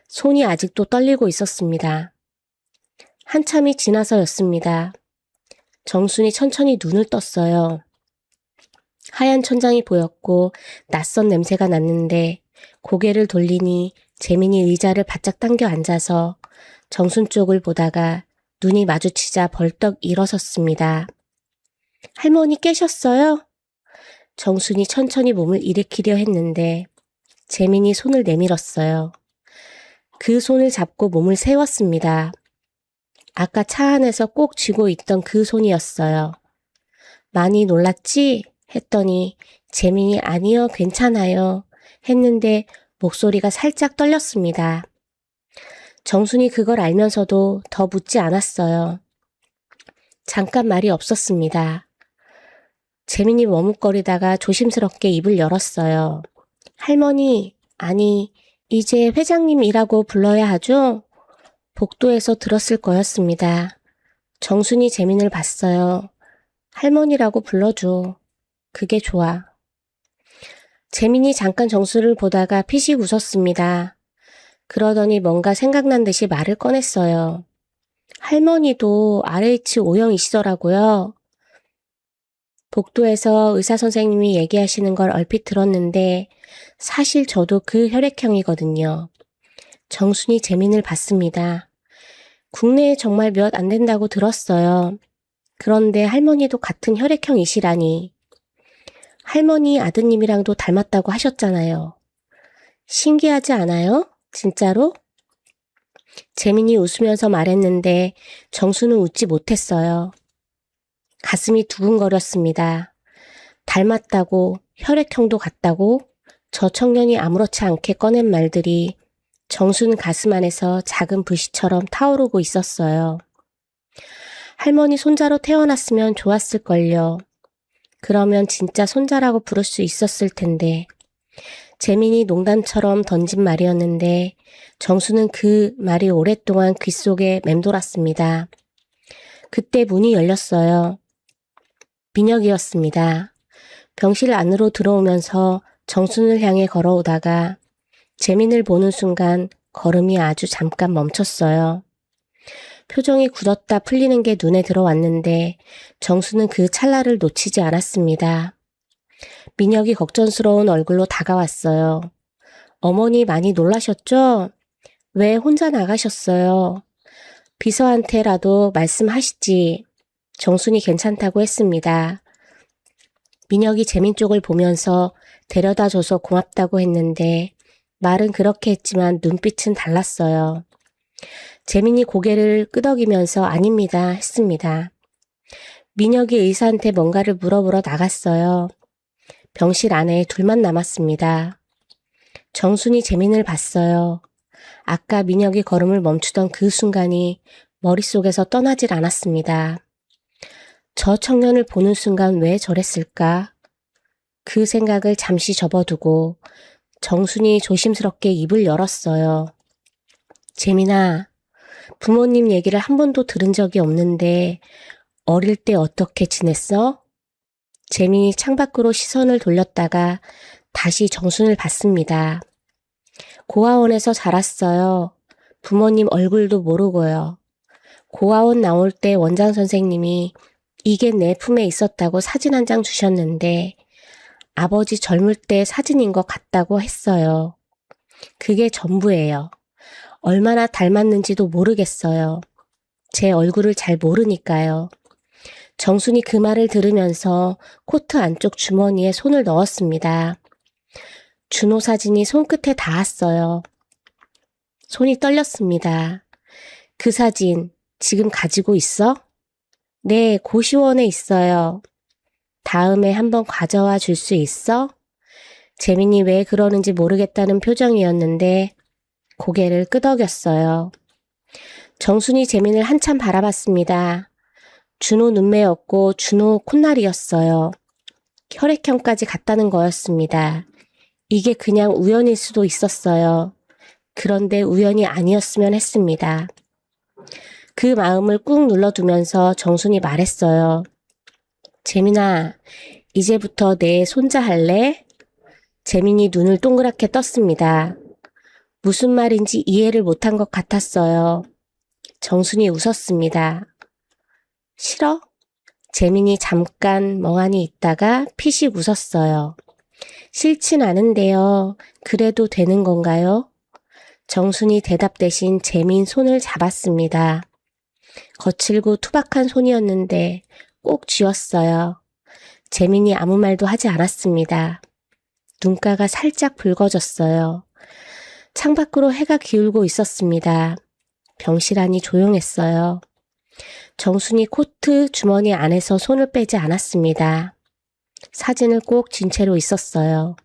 [SPEAKER 4] 손이 아직도 떨리고 있었습니다. 한참이 지나서였습니다. 정순이 천천히 눈을 떴어요. 하얀 천장이 보였고 낯선 냄새가 났는데 고개를 돌리니 재민이 의자를 바짝 당겨 앉아서 정순 쪽을 보다가 눈이 마주치자 벌떡 일어섰습니다. 할머니 깨셨어요? 정순이 천천히 몸을 일으키려 했는데 재민이 손을 내밀었어요. 그 손을 잡고 몸을 세웠습니다. 아까 차 안에서 꼭 쥐고 있던 그 손이었어요. 많이 놀랐지? 했더니 재민이 아니요, 괜찮아요. 했는데 목소리가 살짝 떨렸습니다. 정순이 그걸 알면서도 더 묻지 않았어요. 잠깐 말이 없었습니다. 재민이 머뭇거리다가 조심스럽게 입을 열었어요. 할머니, 아니, 이제 회장님이라고 불러야 하죠? 복도에서 들었을 거였습니다. 정순이 재민을 봤어요. 할머니라고 불러줘. 그게 좋아. 재민이 잠깐 정수를 보다가 피식 웃었습니다. 그러더니 뭔가 생각난 듯이 말을 꺼냈어요. 할머니도 RH-5형이시더라고요. 복도에서 의사 선생님이 얘기하시는 걸 얼핏 들었는데 사실 저도 그 혈액형이거든요. 정순이 재민을 봤습니다. 국내에 정말 몇 안 된다고 들었어요. 그런데 할머니도 같은 혈액형이시라니. 할머니 아드님이랑도 닮았다고 하셨잖아요. 신기하지 않아요? 진짜로? 재민이 웃으면서 말했는데 정수는 웃지 못했어요. 가슴이 두근거렸습니다. 닮았다고, 혈액형도 같다고 저 청년이 아무렇지 않게 꺼낸 말들이 정순 가슴 안에서 작은 불씨처럼 타오르고 있었어요. 할머니 손자로 태어났으면 좋았을걸요. 그러면 진짜 손자라고 부를 수 있었을 텐데. 재민이 농담처럼 던진 말이었는데 정수는 그 말이 오랫동안 귓속에 맴돌았습니다. 그때 문이 열렸어요. 민혁이었습니다. 병실 안으로 들어오면서 정순을 향해 걸어오다가 재민을 보는 순간 걸음이 아주 잠깐 멈췄어요. 표정이 굳었다 풀리는 게 눈에 들어왔는데 정수는 그 찰나를 놓치지 않았습니다. 민혁이 걱정스러운 얼굴로 다가왔어요. 어머니 많이 놀라셨죠? 왜 혼자 나가셨어요? 비서한테라도 말씀하시지. 정순이 괜찮다고 했습니다. 민혁이 재민 쪽을 보면서 데려다줘서 고맙다고 했는데 말은 그렇게 했지만 눈빛은 달랐어요. 재민이 고개를 끄덕이면서 아닙니다 했습니다. 민혁이 의사한테 뭔가를 물어보러 나갔어요. 병실 안에 둘만 남았습니다. 정순이 재민을 봤어요. 아까 민혁이 걸음을 멈추던 그 순간이 머릿속에서 떠나질 않았습니다. 저 청년을 보는 순간 왜 저랬을까? 그 생각을 잠시 접어두고 정순이 조심스럽게 입을 열었어요. 재민아, 부모님 얘기를 한 번도 들은 적이 없는데 어릴 때 어떻게 지냈어? 재민이 창밖으로 시선을 돌렸다가 다시 정순을 봤습니다. 고아원에서 자랐어요. 부모님 얼굴도 모르고요. 고아원 나올 때 원장 선생님이 이게 내 품에 있었다고 사진 한 장 주셨는데 아버지 젊을 때 사진인 것 같다고 했어요. 그게 전부예요. 얼마나 닮았는지도 모르겠어요. 제 얼굴을 잘 모르니까요. 정순이 그 말을 들으면서 코트 안쪽 주머니에 손을 넣었습니다. 준호 사진이 손끝에 닿았어요. 손이 떨렸습니다. 그 사진 지금 가지고 있어? 네, 고시원에 있어요. 다음에 한번 가져와 줄 수 있어? 재민이 왜 그러는지 모르겠다는 표정이었는데 고개를 끄덕였어요. 정순이 재민을 한참 바라봤습니다. 준호 눈매였고 준호 콧날이었어요. 혈액형까지 같다는 거였습니다. 이게 그냥 우연일 수도 있었어요. 그런데 우연이 아니었으면 했습니다. 그 마음을 꾹 눌러두면서 정순이 말했어요. 재민아, 이제부터 내 손자 할래? 재민이 눈을 동그랗게 떴습니다. 무슨 말인지 이해를 못한 것 같았어요. 정순이 웃었습니다. 싫어? 재민이 잠깐 멍하니 있다가 피식 웃었어요. 싫진 않은데요. 그래도 되는 건가요? 정순이 대답 대신 재민 손을 잡았습니다. 거칠고 투박한 손이었는데 꼭 쥐었어요. 재민이 아무 말도 하지 않았습니다. 눈가가 살짝 붉어졌어요. 창밖으로 해가 기울고 있었습니다. 병실 안이 조용했어요. 정순이 코트 주머니 안에서 손을 빼지 않았습니다. 사진을 꼭 쥔 채로 있었어요.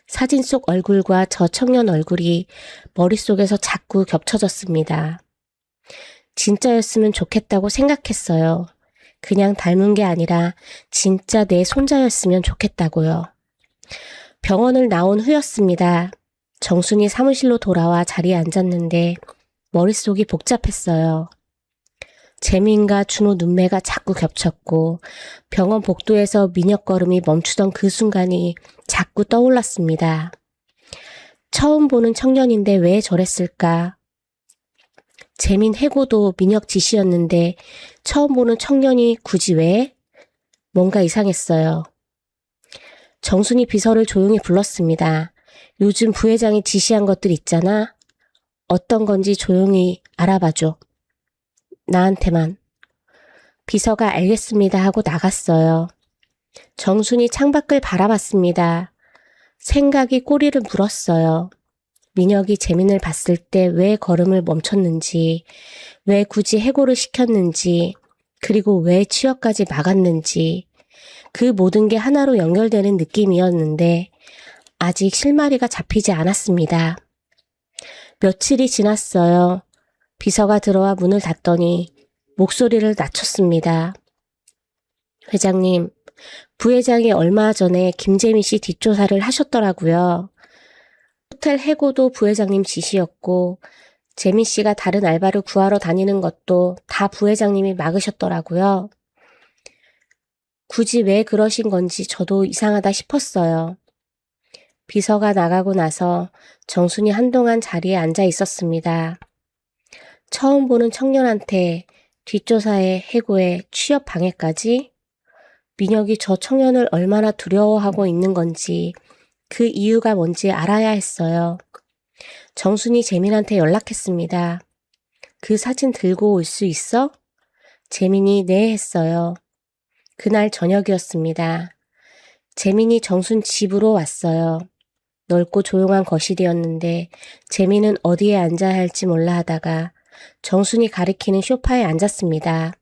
[SPEAKER 4] 사진 속 얼굴과 저 청년 얼굴이 머릿속에서 자꾸 겹쳐졌습니다. 진짜였으면 좋겠다고 생각했어요. 그냥 닮은 게 아니라 진짜 내 손자였으면 좋겠다고요. 병원을 나온 후였습니다. 정순이 사무실로 돌아와 자리에 앉았는데 머릿속이 복잡했어요. 재민과 준호 눈매가 자꾸 겹쳤고 병원 복도에서 민혁 걸음이 멈추던 그 순간이 자꾸 떠올랐습니다. 처음 보는 청년인데 왜 저랬을까? 재민 해고도 민혁 지시였는데 처음 보는 청년이 굳이 왜? 뭔가 이상했어요. 정순이 비서를 조용히 불렀습니다. 요즘 부회장이 지시한 것들 있잖아. 어떤 건지 조용히 알아봐줘. 나한테만. 비서가 알겠습니다 하고 나갔어요. 정순이 창밖을 바라봤습니다. 생각이 꼬리를 물었어요. 민혁이 재민을 봤을 때 왜 걸음을 멈췄는지, 왜 굳이 해고를 시켰는지, 그리고 왜 취업까지 막았는지, 그 모든 게 하나로 연결되는 느낌이었는데 아직 실마리가 잡히지 않았습니다. 며칠이 지났어요. 비서가 들어와 문을 닫더니 목소리를 낮췄습니다. 회장님, 부회장이 얼마 전에 김재민 씨 뒷조사를 하셨더라고요. 호텔 해고도 부회장님 지시였고 재민 씨가 다른 알바를 구하러 다니는 것도 다 부회장님이 막으셨더라고요. 굳이 왜 그러신 건지 저도 이상하다 싶었어요. 비서가 나가고 나서 정순이 한동안 자리에 앉아 있었습니다. 처음 보는 청년한테 뒷조사에 해고에 취업 방해까지? 민혁이 저 청년을 얼마나 두려워하고 있는 건지 그 이유가 뭔지 알아야 했어요. 정순이 재민한테 연락했습니다. 그 사진 들고 올 수 있어? 재민이 네 했어요. 그날 저녁이었습니다. 재민이 정순 집으로 왔어요. 넓고 조용한 거실이었는데 재민은 어디에 앉아야 할지 몰라 하다가 정순이 가리키는 소파에 앉았습니다.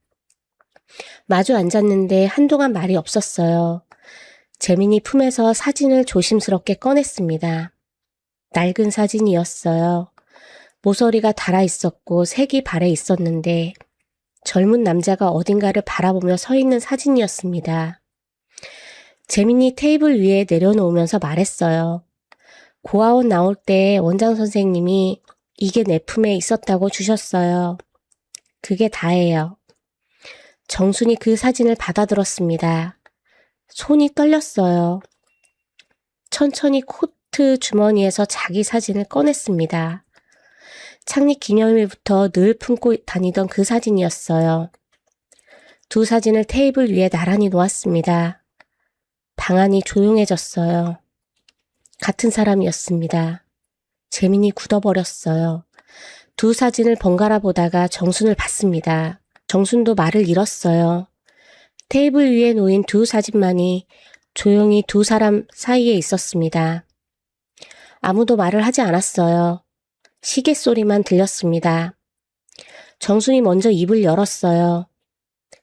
[SPEAKER 4] 마주 앉았는데 한동안 말이 없었어요. 재민이 품에서 사진을 조심스럽게 꺼냈습니다. 낡은 사진이었어요. 모서리가 달아 있었고 색이 발해 있었는데 젊은 남자가 어딘가를 바라보며 서 있는 사진이었습니다. 재민이 테이블 위에 내려놓으면서 말했어요. 고아원 나올 때 원장 선생님이 이게 내 품에 있었다고 주셨어요. 그게 다예요. 정순이 그 사진을 받아들었습니다. 손이 떨렸어요. 천천히 코트 주머니에서 자기 사진을 꺼냈습니다. 창립 기념일부터 늘 품고 다니던 그 사진이었어요. 두 사진을 테이블 위에 나란히 놓았습니다. 방안이 조용해졌어요. 같은 사람이었습니다. 재민이 굳어버렸어요. 두 사진을 번갈아 보다가 정순을 봤습니다. 정순도 말을 잃었어요. 테이블 위에 놓인 두 사진만이 조용히 두 사람 사이에 있었습니다. 아무도 말을 하지 않았어요. 시계 소리만 들렸습니다. 정순이 먼저 입을 열었어요.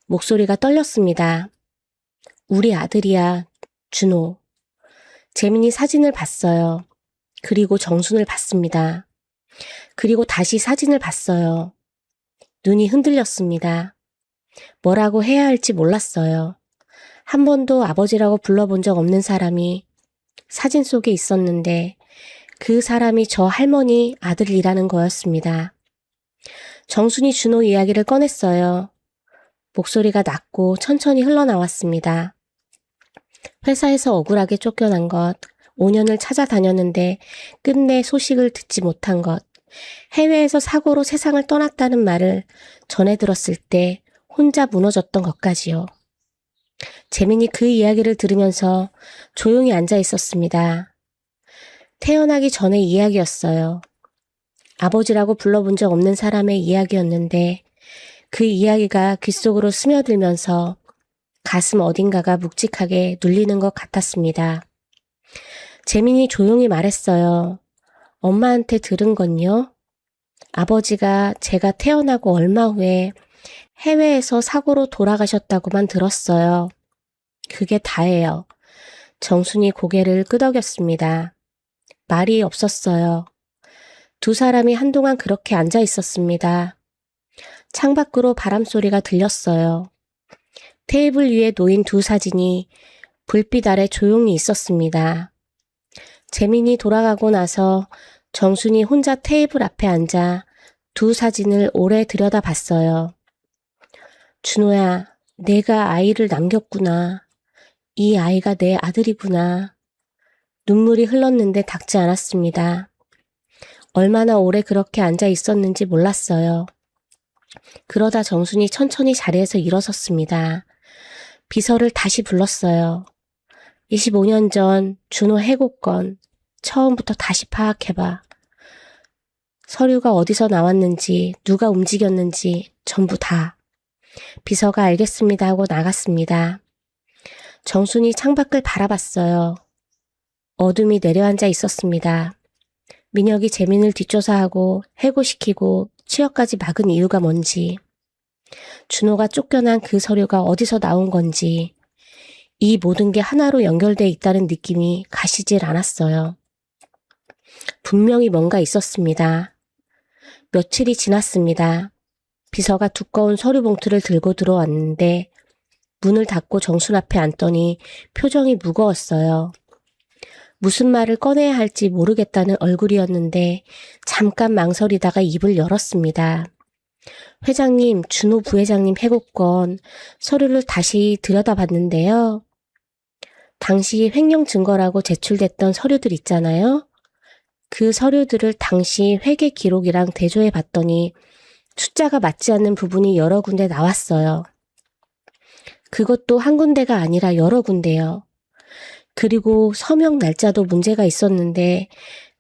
[SPEAKER 4] 목소리가 떨렸습니다. 우리 아들이야, 준호. 재민이 사진을 봤어요. 그리고 정순을 봤습니다. 그리고 다시 사진을 봤어요. 눈이 흔들렸습니다. 뭐라고 해야 할지 몰랐어요. 한 번도 아버지라고 불러본 적 없는 사람이 사진 속에 있었는데 그 사람이 저 할머니 아들이라는 거였습니다. 정순이 준호 이야기를 꺼냈어요. 목소리가 낮고 천천히 흘러나왔습니다. 회사에서 억울하게 쫓겨난 것, 5년을 찾아다녔는데 끝내 소식을 듣지 못한 것, 해외에서 사고로 세상을 떠났다는 말을 전해 들었을 때 혼자 무너졌던 것까지요. 재민이 그 이야기를 들으면서 조용히 앉아 있었습니다. 태어나기 전의 이야기였어요. 아버지라고 불러본 적 없는 사람의 이야기였는데 그 이야기가 귓속으로 스며들면서 가슴 어딘가가 묵직하게 눌리는 것 같았습니다. 재민이 조용히 말했어요. 엄마한테 들은 건요? 아버지가 제가 태어나고 얼마 후에 해외에서 사고로 돌아가셨다고만 들었어요. 그게 다예요. 정순이 고개를 끄덕였습니다. 말이 없었어요. 두 사람이 한동안 그렇게 앉아 있었습니다. 창밖으로 바람소리가 들렸어요. 테이블 위에 놓인 두 사진이 불빛 아래 조용히 있었습니다. 재민이 돌아가고 나서 정순이 혼자 테이블 앞에 앉아 두 사진을 오래 들여다봤어요. 준호야, 내가 아이를 남겼구나. 이 아이가 내 아들이구나. 눈물이 흘렀는데 닿지 않았습니다. 얼마나 오래 그렇게 앉아 있었는지 몰랐어요. 그러다 정순이 천천히 자리에서 일어섰습니다. 비서를 다시 불렀어요. 25년 전 준호 해고건 처음부터 다시 파악해봐. 서류가 어디서 나왔는지, 누가 움직였는지 전부 다. 비서가 알겠습니다 하고 나갔습니다. 정순이 창밖을 바라봤어요. 어둠이 내려앉아 있었습니다. 민혁이 재민을 뒷조사하고 해고시키고 취업까지 막은 이유가 뭔지, 준호가 쫓겨난 그 서류가 어디서 나온 건지, 이 모든 게 하나로 연결돼 있다는 느낌이 가시질 않았어요. 분명히 뭔가 있었습니다. 며칠이 지났습니다. 비서가 두꺼운 서류 봉투를 들고 들어왔는데 문을 닫고 정순 앞에 앉더니 표정이 무거웠어요. 무슨 말을 꺼내야 할지 모르겠다는 얼굴이었는데 잠깐 망설이다가 입을 열었습니다. 회장님, 준호 부회장님 해고건 서류를 다시 들여다봤는데요. 당시 횡령 증거라고 제출됐던 서류들 있잖아요. 그 서류들을 당시 회계 기록이랑 대조해 봤더니 숫자가 맞지 않는 부분이 여러 군데 나왔어요. 그것도 한 군데가 아니라 여러 군데요. 그리고 서명 날짜도 문제가 있었는데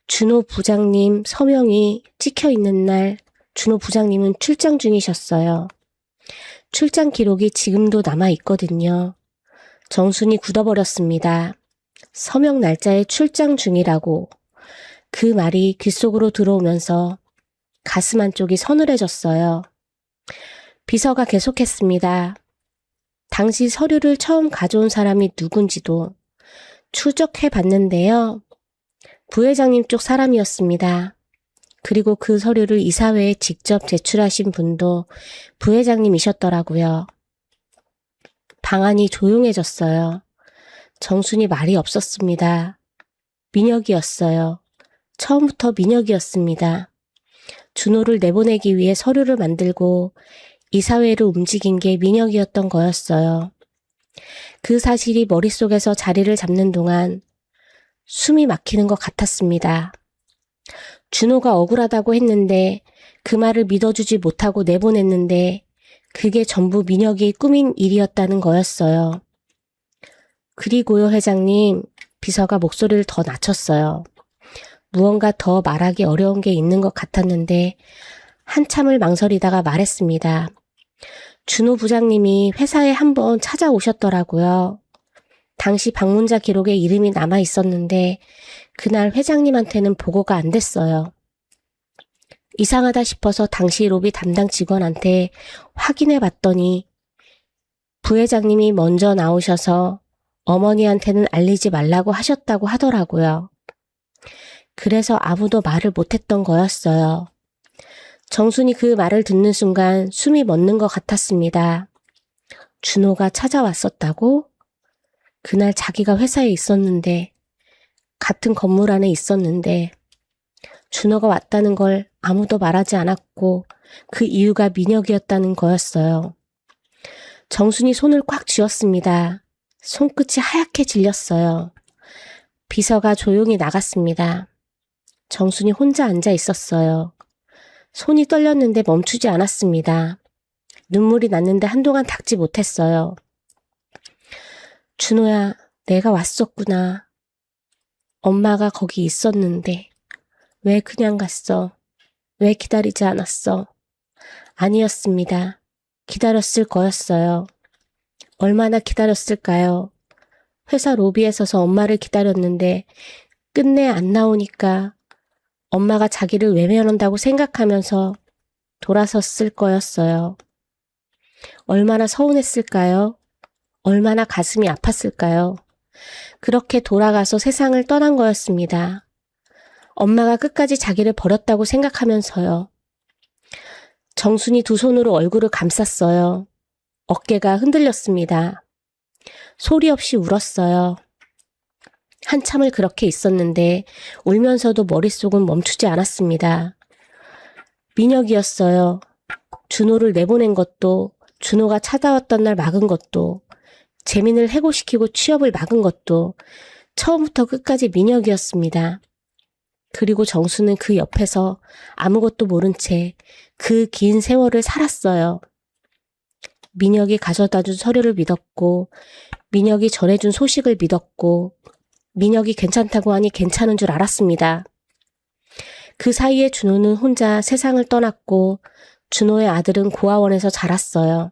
[SPEAKER 4] 준호 부장님 서명이 찍혀 있는 날 준호 부장님은 출장 중이셨어요. 출장 기록이 지금도 남아 있거든요. 정순이 굳어버렸습니다. 서명 날짜에 출장 중이라고. 그 말이 귓속으로 들어오면서 가슴 한쪽이 서늘해졌어요. 비서가 계속했습니다. 당시 서류를 처음 가져온 사람이 누군지도 추적해 봤는데요. 부회장님 쪽 사람이었습니다. 그리고 그 서류를 이사회에 직접 제출하신 분도 부회장님이셨더라고요. 방안이 조용해졌어요. 정순이 말이 없었습니다. 민혁이었어요. 처음부터 민혁이었습니다. 준호를 내보내기 위해 서류를 만들고 이사회를 움직인 게 민혁이었던 거였어요. 그 사실이 머릿속에서 자리를 잡는 동안 숨이 막히는 것 같았습니다. 준호가 억울하다고 했는데 그 말을 믿어주지 못하고 내보냈는데 그게 전부 민혁이 꾸민 일이었다는 거였어요. 그리고요, 회장님, 비서가 목소리를 더 낮췄어요. 무언가 더 말하기 어려운 게 있는 것 같았는데 한참을 망설이다가 말했습니다. 준호 부장님이 회사에 한번 찾아오셨더라고요. 당시 방문자 기록에 이름이 남아 있었는데 그날 회장님한테는 보고가 안 됐어요. 이상하다 싶어서 당시 로비 담당 직원한테 확인해 봤더니 부회장님이 먼저 나오셔서 어머니한테는 알리지 말라고 하셨다고 하더라고요. 그래서 아무도 말을 못했던 거였어요. 정순이 그 말을 듣는 순간 숨이 멎는 것 같았습니다. 준호가 찾아왔었다고? 그날 자기가 회사에 있었는데, 같은 건물 안에 있었는데, 준호가 왔다는 걸 아무도 말하지 않았고 그 이유가 민혁이었다는 거였어요. 정순이 손을 꽉 쥐었습니다. 손끝이 하얗게 질렸어요. 비서가 조용히 나갔습니다. 정순이 혼자 앉아 있었어요. 손이 떨렸는데 멈추지 않았습니다. 눈물이 났는데 한동안 닦지 못했어요. 준호야, 내가 왔었구나. 엄마가 거기 있었는데 왜 그냥 갔어? 왜 기다리지 않았어? 아니었습니다. 기다렸을 거였어요. 얼마나 기다렸을까요? 회사 로비에 서서 엄마를 기다렸는데 끝내 안 나오니까 엄마가 자기를 외면한다고 생각하면서 돌아섰을 거였어요. 얼마나 서운했을까요? 얼마나 가슴이 아팠을까요? 그렇게 돌아가서 세상을 떠난 거였습니다. 엄마가 끝까지 자기를 버렸다고 생각하면서요. 정순이 두 손으로 얼굴을 감쌌어요. 어깨가 흔들렸습니다. 소리 없이 울었어요. 한참을 그렇게 있었는데 울면서도 머릿속은 멈추지 않았습니다. 민혁이었어요. 준호를 내보낸 것도, 준호가 찾아왔던 날 막은 것도, 재민을 해고시키고 취업을 막은 것도 처음부터 끝까지 민혁이었습니다. 그리고 정수는 그 옆에서 아무것도 모른 채 그 긴 세월을 살았어요. 민혁이 가져다준 서류를 믿었고, 민혁이 전해준 소식을 믿었고, 민혁이 괜찮다고 하니 괜찮은 줄 알았습니다. 그 사이에 준호는 혼자 세상을 떠났고 준호의 아들은 고아원에서 자랐어요.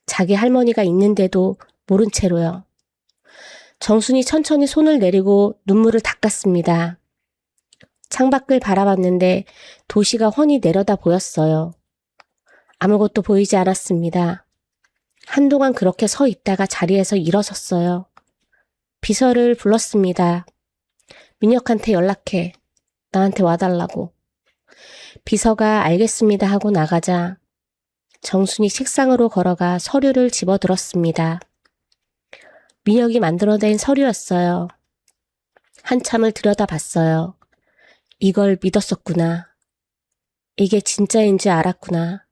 [SPEAKER 4] 자기 할머니가 있는데도 모른 채로요. 정순이 천천히 손을 내리고 눈물을 닦았습니다. 창밖을 바라봤는데 도시가 훤히 내려다 보였어요. 아무것도 보이지 않았습니다. 한동안 그렇게 서 있다가 자리에서 일어섰어요. 비서를 불렀습니다. 민혁한테 연락해. 나한테 와달라고. 비서가 알겠습니다 하고 나가자 정순이 책상으로 걸어가 서류를 집어들었습니다. 민혁이 만들어낸 서류였어요. 한참을 들여다봤어요. 이걸 믿었었구나. 이게 진짜인지 알았구나.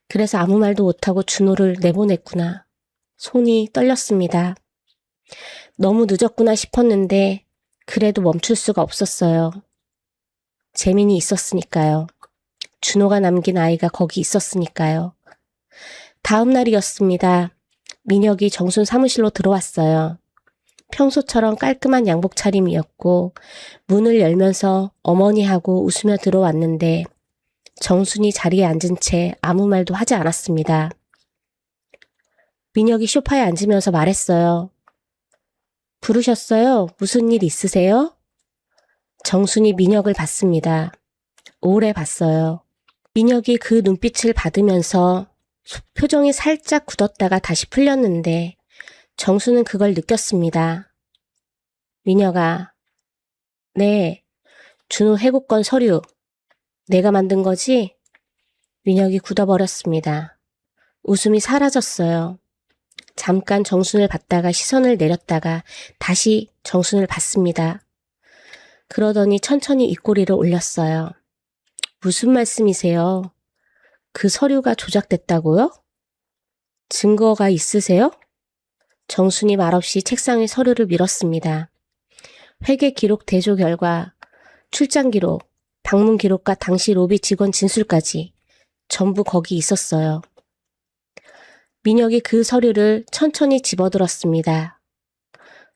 [SPEAKER 4] 그래서 아무 말도 못하고 준호를 내보냈구나. 손이 떨렸습니다. 너무 늦었구나 싶었는데 그래도 멈출 수가 없었어요. 재민이 있었으니까요. 준호가 남긴 아이가 거기 있었으니까요. 다음 날이었습니다. 민혁이 정순 사무실로 들어왔어요. 평소처럼 깔끔한 양복 차림이었고 문을 열면서 어머니하고 웃으며 들어왔는데 정순이 자리에 앉은 채 아무 말도 하지 않았습니다. 민혁이 소파에 앉으면서 말했어요. 부르셨어요? 무슨 일 있으세요? 정순이 민혁을 봤습니다. 오래 봤어요. 민혁이 그 눈빛을 받으면서 표정이 살짝 굳었다가 다시 풀렸는데 정수는 그걸 느꼈습니다. 민혁아, 네, 준호 해고권 서류, 내가 만든 거지? 민혁이 굳어버렸습니다. 웃음이 사라졌어요. 잠깐 정순을 봤다가 시선을 내렸다가 다시 정순을 봤습니다. 그러더니 천천히 입꼬리를 올렸어요. 무슨 말씀이세요? 그 서류가 조작됐다고요? 증거가 있으세요? 정순이 말없이 책상에 서류를 밀었습니다. 회계 기록 대조 결과, 출장 기록, 방문 기록과 당시 로비 직원 진술까지 전부 거기 있었어요. 민혁이 그 서류를 천천히 집어들었습니다.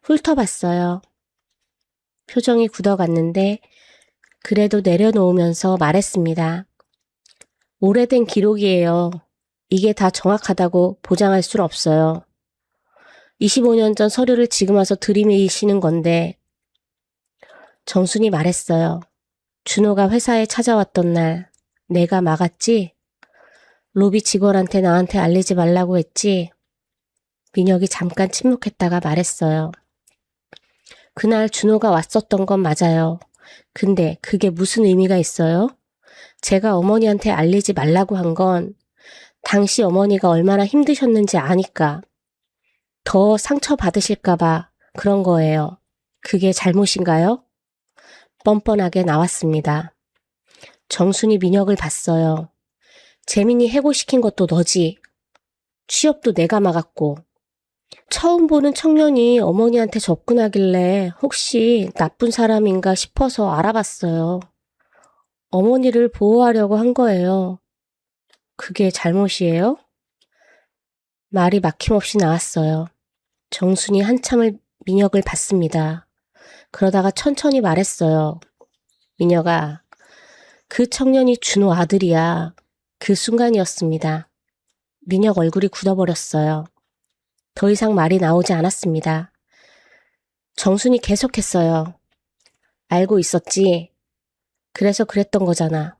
[SPEAKER 4] 훑어봤어요. 표정이 굳어갔는데 그래도 내려놓으면서 말했습니다. 오래된 기록이에요. 이게 다 정확하다고 보장할 수는 없어요. 25년 전 서류를 지금 와서 들이밀시는 건데 정순이 말했어요. 준호가 회사에 찾아왔던 날 내가 막았지? 로비 직원한테 나한테 알리지 말라고 했지? 민혁이 잠깐 침묵했다가 말했어요. 그날 준호가 왔었던 건 맞아요. 근데 그게 무슨 의미가 있어요? 제가 어머니한테 알리지 말라고 한 건 당시 어머니가 얼마나 힘드셨는지 아니까 더 상처받으실까봐 그런 거예요. 그게 잘못인가요? 뻔뻔하게 나왔습니다. 정순이 민혁을 봤어요. 재민이 해고시킨 것도 너지. 취업도 내가 막았고. 처음 보는 청년이 어머니한테 접근하길래 혹시 나쁜 사람인가 싶어서 알아봤어요. 어머니를 보호하려고 한 거예요. 그게 잘못이에요? 말이 막힘없이 나왔어요. 정순이 한참을 민혁을 봤습니다. 그러다가 천천히 말했어요. 민혁아, 그 청년이 준호 아들이야. 그 순간이었습니다. 민혁 얼굴이 굳어버렸어요. 더 이상 말이 나오지 않았습니다. 정순이 계속했어요. 알고 있었지? 그래서 그랬던 거잖아.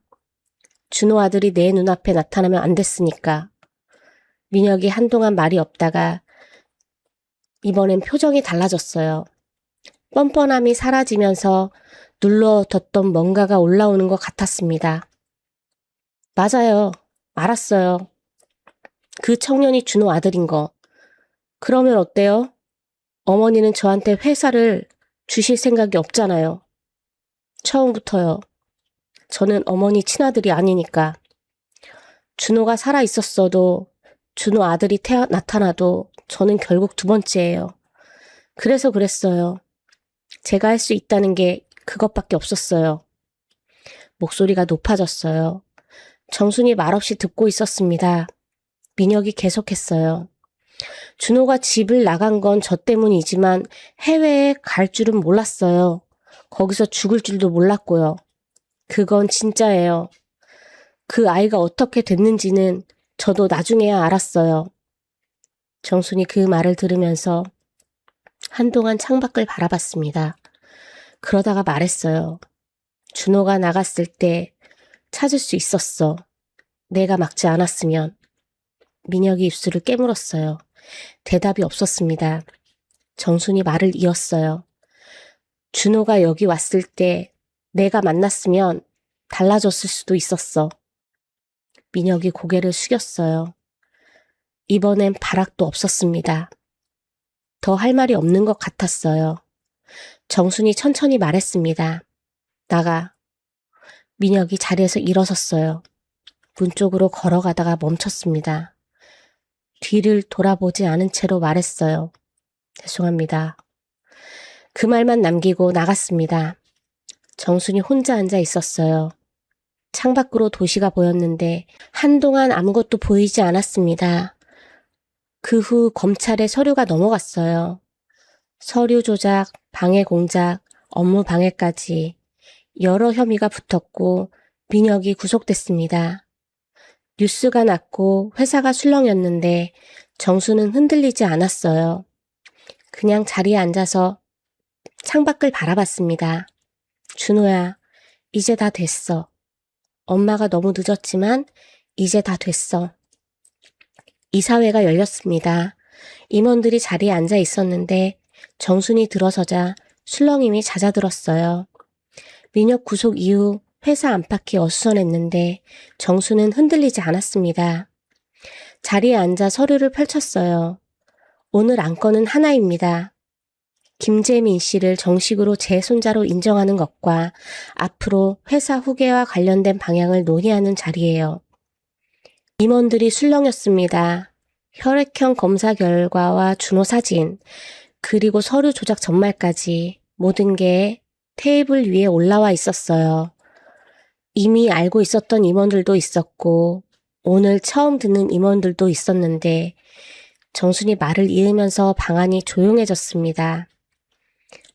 [SPEAKER 4] 준호 아들이 내 눈앞에 나타나면 안 됐으니까. 민혁이 한동안 말이 없다가 이번엔 표정이 달라졌어요. 뻔뻔함이 사라지면서 눌러뒀던 뭔가가 올라오는 것 같았습니다. 맞아요. 알았어요. 그 청년이 준호 아들인 거. 그러면 어때요? 어머니는 저한테 회사를 주실 생각이 없잖아요. 처음부터요. 저는 어머니 친아들이 아니니까. 준호가 살아있었어도 준호 아들이 나타나도 저는 결국 두 번째예요. 그래서 그랬어요. 제가 할 수 있다는 게 그것밖에 없었어요. 목소리가 높아졌어요. 정순이 말없이 듣고 있었습니다. 민혁이 계속했어요. 준호가 집을 나간 건 저 때문이지만 해외에 갈 줄은 몰랐어요. 거기서 죽을 줄도 몰랐고요. 그건 진짜예요. 그 아이가 어떻게 됐는지는 저도 나중에야 알았어요. 정순이 그 말을 들으면서 한동안 창밖을 바라봤습니다. 그러다가 말했어요. 준호가 나갔을 때 찾을 수 있었어. 내가 막지 않았으면. 민혁이 입술을 깨물었어요. 대답이 없었습니다. 정순이 말을 이었어요. 준호가 여기 왔을 때 내가 만났으면 달라졌을 수도 있었어. 민혁이 고개를 숙였어요. 이번엔 발악도 없었습니다. 더 할 말이 없는 것 같았어요. 정순이 천천히 말했습니다. 나가. 민혁이 자리에서 일어섰어요. 문 쪽으로 걸어가다가 멈췄습니다. 뒤를 돌아보지 않은 채로 말했어요. 죄송합니다. 그 말만 남기고 나갔습니다. 정순이 혼자 앉아 있었어요. 창밖으로 도시가 보였는데 한동안 아무것도 보이지 않았습니다. 그 후 검찰에 서류가 넘어갔어요. 서류 조작, 방해 공작, 업무 방해까지 여러 혐의가 붙었고 민혁이 구속됐습니다. 뉴스가 났고 회사가 술렁였는데 정수는 흔들리지 않았어요. 그냥 자리에 앉아서 창밖을 바라봤습니다. 준호야, 이제 다 됐어. 엄마가 너무 늦었지만 이제 다 됐어. 이사회가 열렸습니다. 임원들이 자리에 앉아 있었는데 정순이 들어서자 술렁임이 잦아들었어요. 민혁 구속 이후 회사 안팎이 어수선했는데 정수는 흔들리지 않았습니다. 자리에 앉아 서류를 펼쳤어요. 오늘 안건은 하나입니다. 김재민 씨를 정식으로 제 손자로 인정하는 것과 앞으로 회사 후계와 관련된 방향을 논의하는 자리예요. 임원들이 술렁였습니다. 혈액형 검사 결과와 준호 사진, 그리고 서류 조작 전말까지 모든 게 테이블 위에 올라와 있었어요. 이미 알고 있었던 임원들도 있었고 오늘 처음 듣는 임원들도 있었는데 정순이 말을 이으면서 방안이 조용해졌습니다.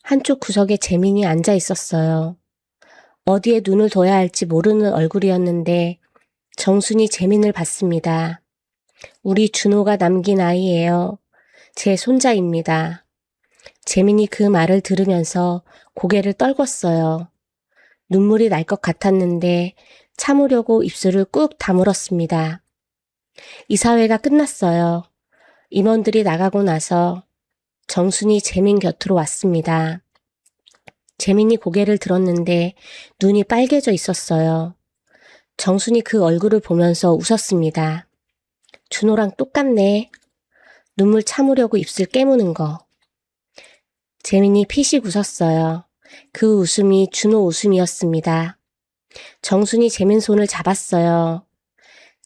[SPEAKER 4] 한쪽 구석에 재민이 앉아 있었어요. 어디에 눈을 둬야 할지 모르는 얼굴이었는데 정순이 재민을 봤습니다. 우리 준호가 남긴 아이예요. 제 손자입니다. 재민이 그 말을 들으면서 고개를 떨궜어요. 눈물이 날 것 같았는데 참으려고 입술을 꾹 다물었습니다. 이사회가 끝났어요. 임원들이 나가고 나서 정순이 재민 곁으로 왔습니다. 재민이 고개를 들었는데 눈이 빨개져 있었어요. 정순이 그 얼굴을 보면서 웃었습니다. 준호랑 똑같네. 눈물 참으려고 입술 깨무는 거. 재민이 피식 웃었어요. 그 웃음이 준호 웃음이었습니다. 정순이 재민 손을 잡았어요.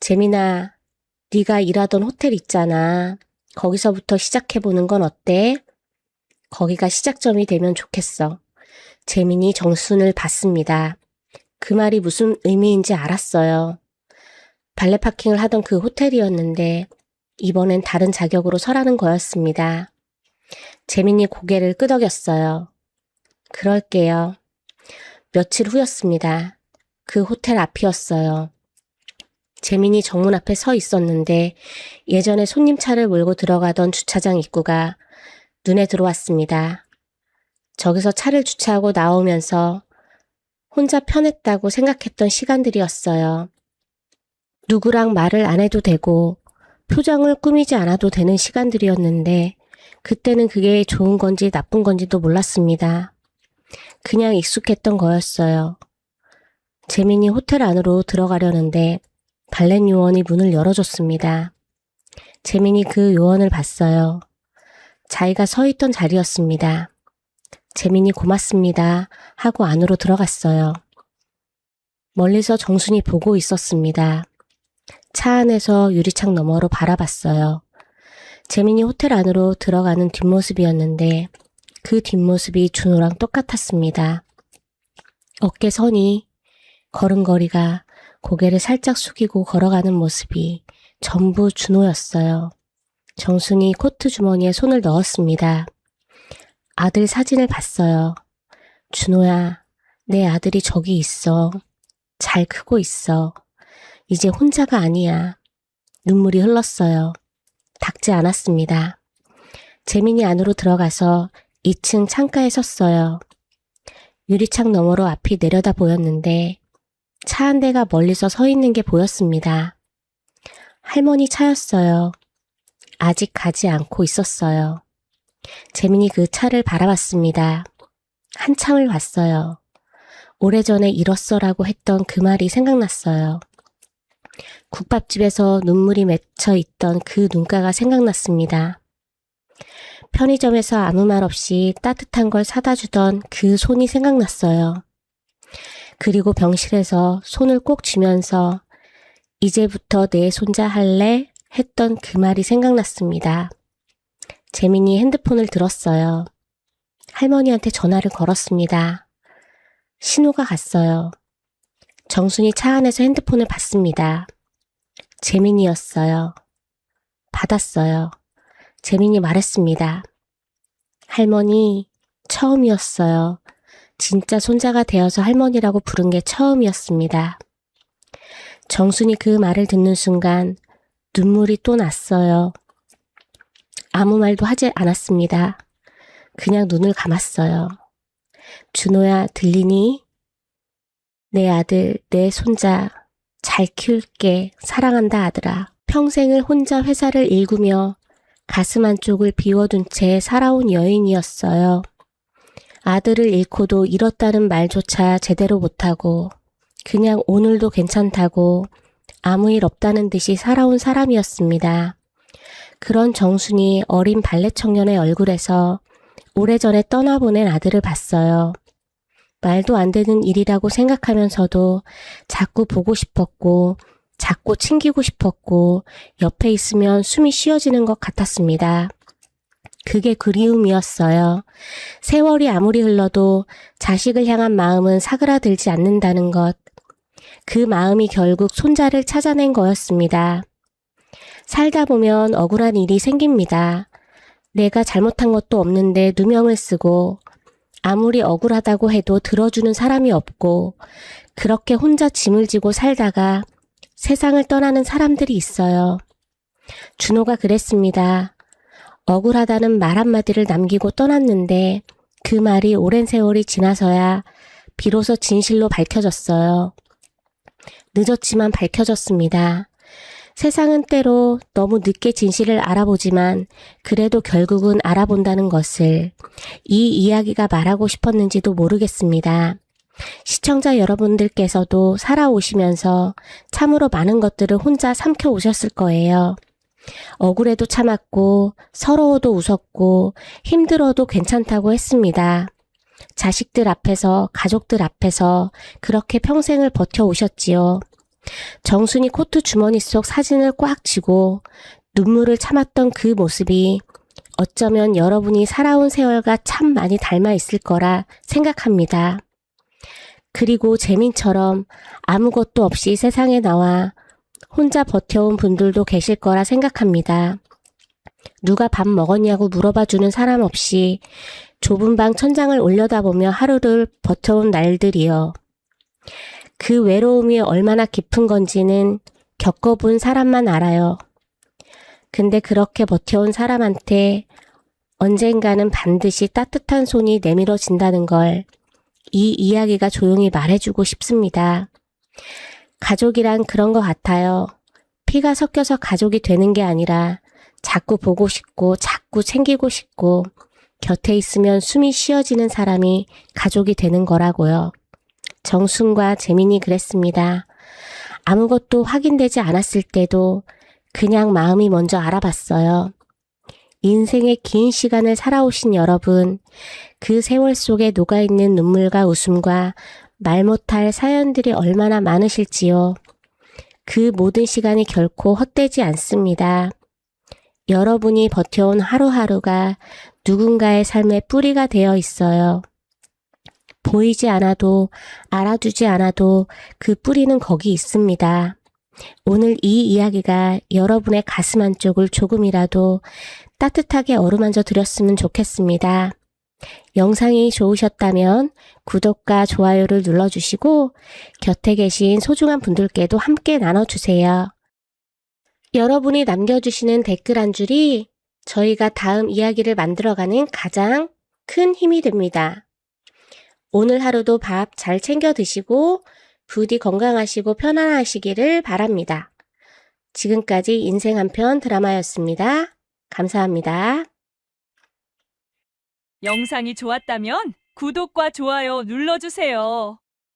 [SPEAKER 4] 재민아, 네가 일하던 호텔 있잖아. 거기서부터 시작해보는 건 어때? 거기가 시작점이 되면 좋겠어. 재민이 정순을 봤습니다. 그 말이 무슨 의미인지 알았어요. 발레 파킹을 하던 그 호텔이었는데 이번엔 다른 자격으로 서라는 거였습니다. 재민이 고개를 끄덕였어요. 그럴게요. 며칠 후였습니다. 그 호텔 앞이었어요. 재민이 정문 앞에 서 있었는데 예전에 손님 차를 몰고 들어가던 주차장 입구가 눈에 들어왔습니다. 저기서 차를 주차하고 나오면서 혼자 편했다고 생각했던 시간들이었어요. 누구랑 말을 안 해도 되고 표정을 꾸미지 않아도 되는 시간들이었는데 그때는 그게 좋은 건지 나쁜 건지도 몰랐습니다. 그냥 익숙했던 거였어요. 재민이 호텔 안으로 들어가려는데 발렛 요원이 문을 열어줬습니다. 재민이 그 요원을 봤어요. 자기가 서 있던 자리였습니다. 재민이 고맙습니다 하고 안으로 들어갔어요. 멀리서 정순이 보고 있었습니다. 차 안에서 유리창 너머로 바라봤어요. 재민이 호텔 안으로 들어가는 뒷모습이었는데 그 뒷모습이 준호랑 똑같았습니다. 어깨선이, 걸음걸이가, 고개를 살짝 숙이고 걸어가는 모습이 전부 준호였어요. 정순이 코트 주머니에 손을 넣었습니다. 아들 사진을 봤어요. 준호야, 내 아들이 저기 있어. 잘 크고 있어. 이제 혼자가 아니야. 눈물이 흘렀어요. 닦지 않았습니다. 재민이 안으로 들어가서 2층 창가에 섰어요. 유리창 너머로 앞이 내려다 보였는데 차 한 대가 멀리서 서 있는 게 보였습니다. 할머니 차였어요. 아직 가지 않고 있었어요. 재민이 그 차를 바라봤습니다. 한참을 봤어요. 오래전에 잃었어라고 했던 그 말이 생각났어요. 국밥집에서 눈물이 맺혀 있던 그 눈가가 생각났습니다. 편의점에서 아무 말 없이 따뜻한 걸 사다 주던 그 손이 생각났어요. 그리고 병실에서 손을 꼭 쥐면서 이제부터 내 손자 할래? 했던 그 말이 생각났습니다. 재민이 핸드폰을 들었어요. 할머니한테 전화를 걸었습니다. 신호가 갔어요. 정순이 차 안에서 핸드폰을 받습니다. 재민이였어요. 받았어요. 재민이 말했습니다. 할머니, 처음이었어요. 진짜 손자가 되어서 할머니라고 부른 게 처음이었습니다. 정순이 그 말을 듣는 순간 눈물이 또 났어요. 아무 말도 하지 않았습니다. 그냥 눈을 감았어요. 준호야, 들리니? 내 아들, 내 손자 잘 키울게. 사랑한다, 아들아. 평생을 혼자 회사를 일구며 가슴 한쪽을 비워둔 채 살아온 여인이었어요. 아들을 잃고도 잃었다는 말조차 제대로 못하고 그냥 오늘도 괜찮다고 아무 일 없다는 듯이 살아온 사람이었습니다. 그런 정순이 어린 발레 청년의 얼굴에서 오래전에 떠나보낸 아들을 봤어요. 말도 안 되는 일이라고 생각하면서도 자꾸 보고 싶었고 자꾸 챙기고 싶었고 옆에 있으면 숨이 쉬어지는 것 같았습니다. 그게 그리움이었어요. 세월이 아무리 흘러도 자식을 향한 마음은 사그라들지 않는다는 것. 그 마음이 결국 손자를 찾아낸 거였습니다. 살다 보면 억울한 일이 생깁니다. 내가 잘못한 것도 없는데 누명을 쓰고 아무리 억울하다고 해도 들어주는 사람이 없고 그렇게 혼자 짐을 지고 살다가 세상을 떠나는 사람들이 있어요. 준호가 그랬습니다. 억울하다는 말 한마디를 남기고 떠났는데 그 말이 오랜 세월이 지나서야 비로소 진실로 밝혀졌어요. 늦었지만 밝혀졌습니다. 세상은 때로 너무 늦게 진실을 알아보지만 그래도 결국은 알아본다는 것을 이 이야기가 말하고 싶었는지도 모르겠습니다. 시청자 여러분들께서도 살아오시면서 참으로 많은 것들을 혼자 삼켜오셨을 거예요. 억울해도 참았고 서러워도 웃었고 힘들어도 괜찮다고 했습니다. 자식들 앞에서 가족들 앞에서 그렇게 평생을 버텨오셨지요. 정순이 코트 주머니 속 사진을 꽉 쥐고 눈물을 참았던 그 모습이 어쩌면 여러분이 살아온 세월과 참 많이 닮아 있을 거라 생각합니다. 그리고 재민처럼 아무것도 없이 세상에 나와 혼자 버텨온 분들도 계실 거라 생각합니다. 누가 밥 먹었냐고 물어봐주는 사람 없이 좁은 방 천장을 올려다보며 하루를 버텨온 날들이요. 그 외로움이 얼마나 깊은 건지는 겪어본 사람만 알아요. 근데 그렇게 버텨온 사람한테 언젠가는 반드시 따뜻한 손이 내밀어진다는 걸 이 이야기가 조용히 말해주고 싶습니다. 가족이란 그런 것 같아요. 피가 섞여서 가족이 되는 게 아니라 자꾸 보고 싶고 자꾸 챙기고 싶고 곁에 있으면 숨이 쉬어지는 사람이 가족이 되는 거라고요. 정순과 재민이 그랬습니다. 아무것도 확인되지 않았을 때도 그냥 마음이 먼저 알아봤어요. 인생의 긴 시간을 살아오신 여러분, 그 세월 속에 녹아있는 눈물과 웃음과 말 못할 사연들이 얼마나 많으실지요. 그 모든 시간이 결코 헛되지 않습니다. 여러분이 버텨온 하루하루가 누군가의 삶의 뿌리가 되어 있어요. 보이지 않아도 알아주지 않아도 그 뿌리는 거기 있습니다. 오늘 이 이야기가 여러분의 가슴 한쪽을 조금이라도 따뜻하게 어루만져 드렸으면 좋겠습니다. 영상이 좋으셨다면 구독과 좋아요를 눌러주시고 곁에 계신 소중한 분들께도 함께 나눠주세요. 여러분이 남겨주시는 댓글 한 줄이 저희가 다음 이야기를 만들어가는 가장 큰 힘이 됩니다. 오늘 하루도 밥 잘 챙겨 드시고 부디 건강하시고 편안하시기를 바랍니다. 지금까지 인생 한편 드라마였습니다. 감사합니다.
[SPEAKER 1] 영상이 좋았다면 구독과 좋아요 눌러주세요.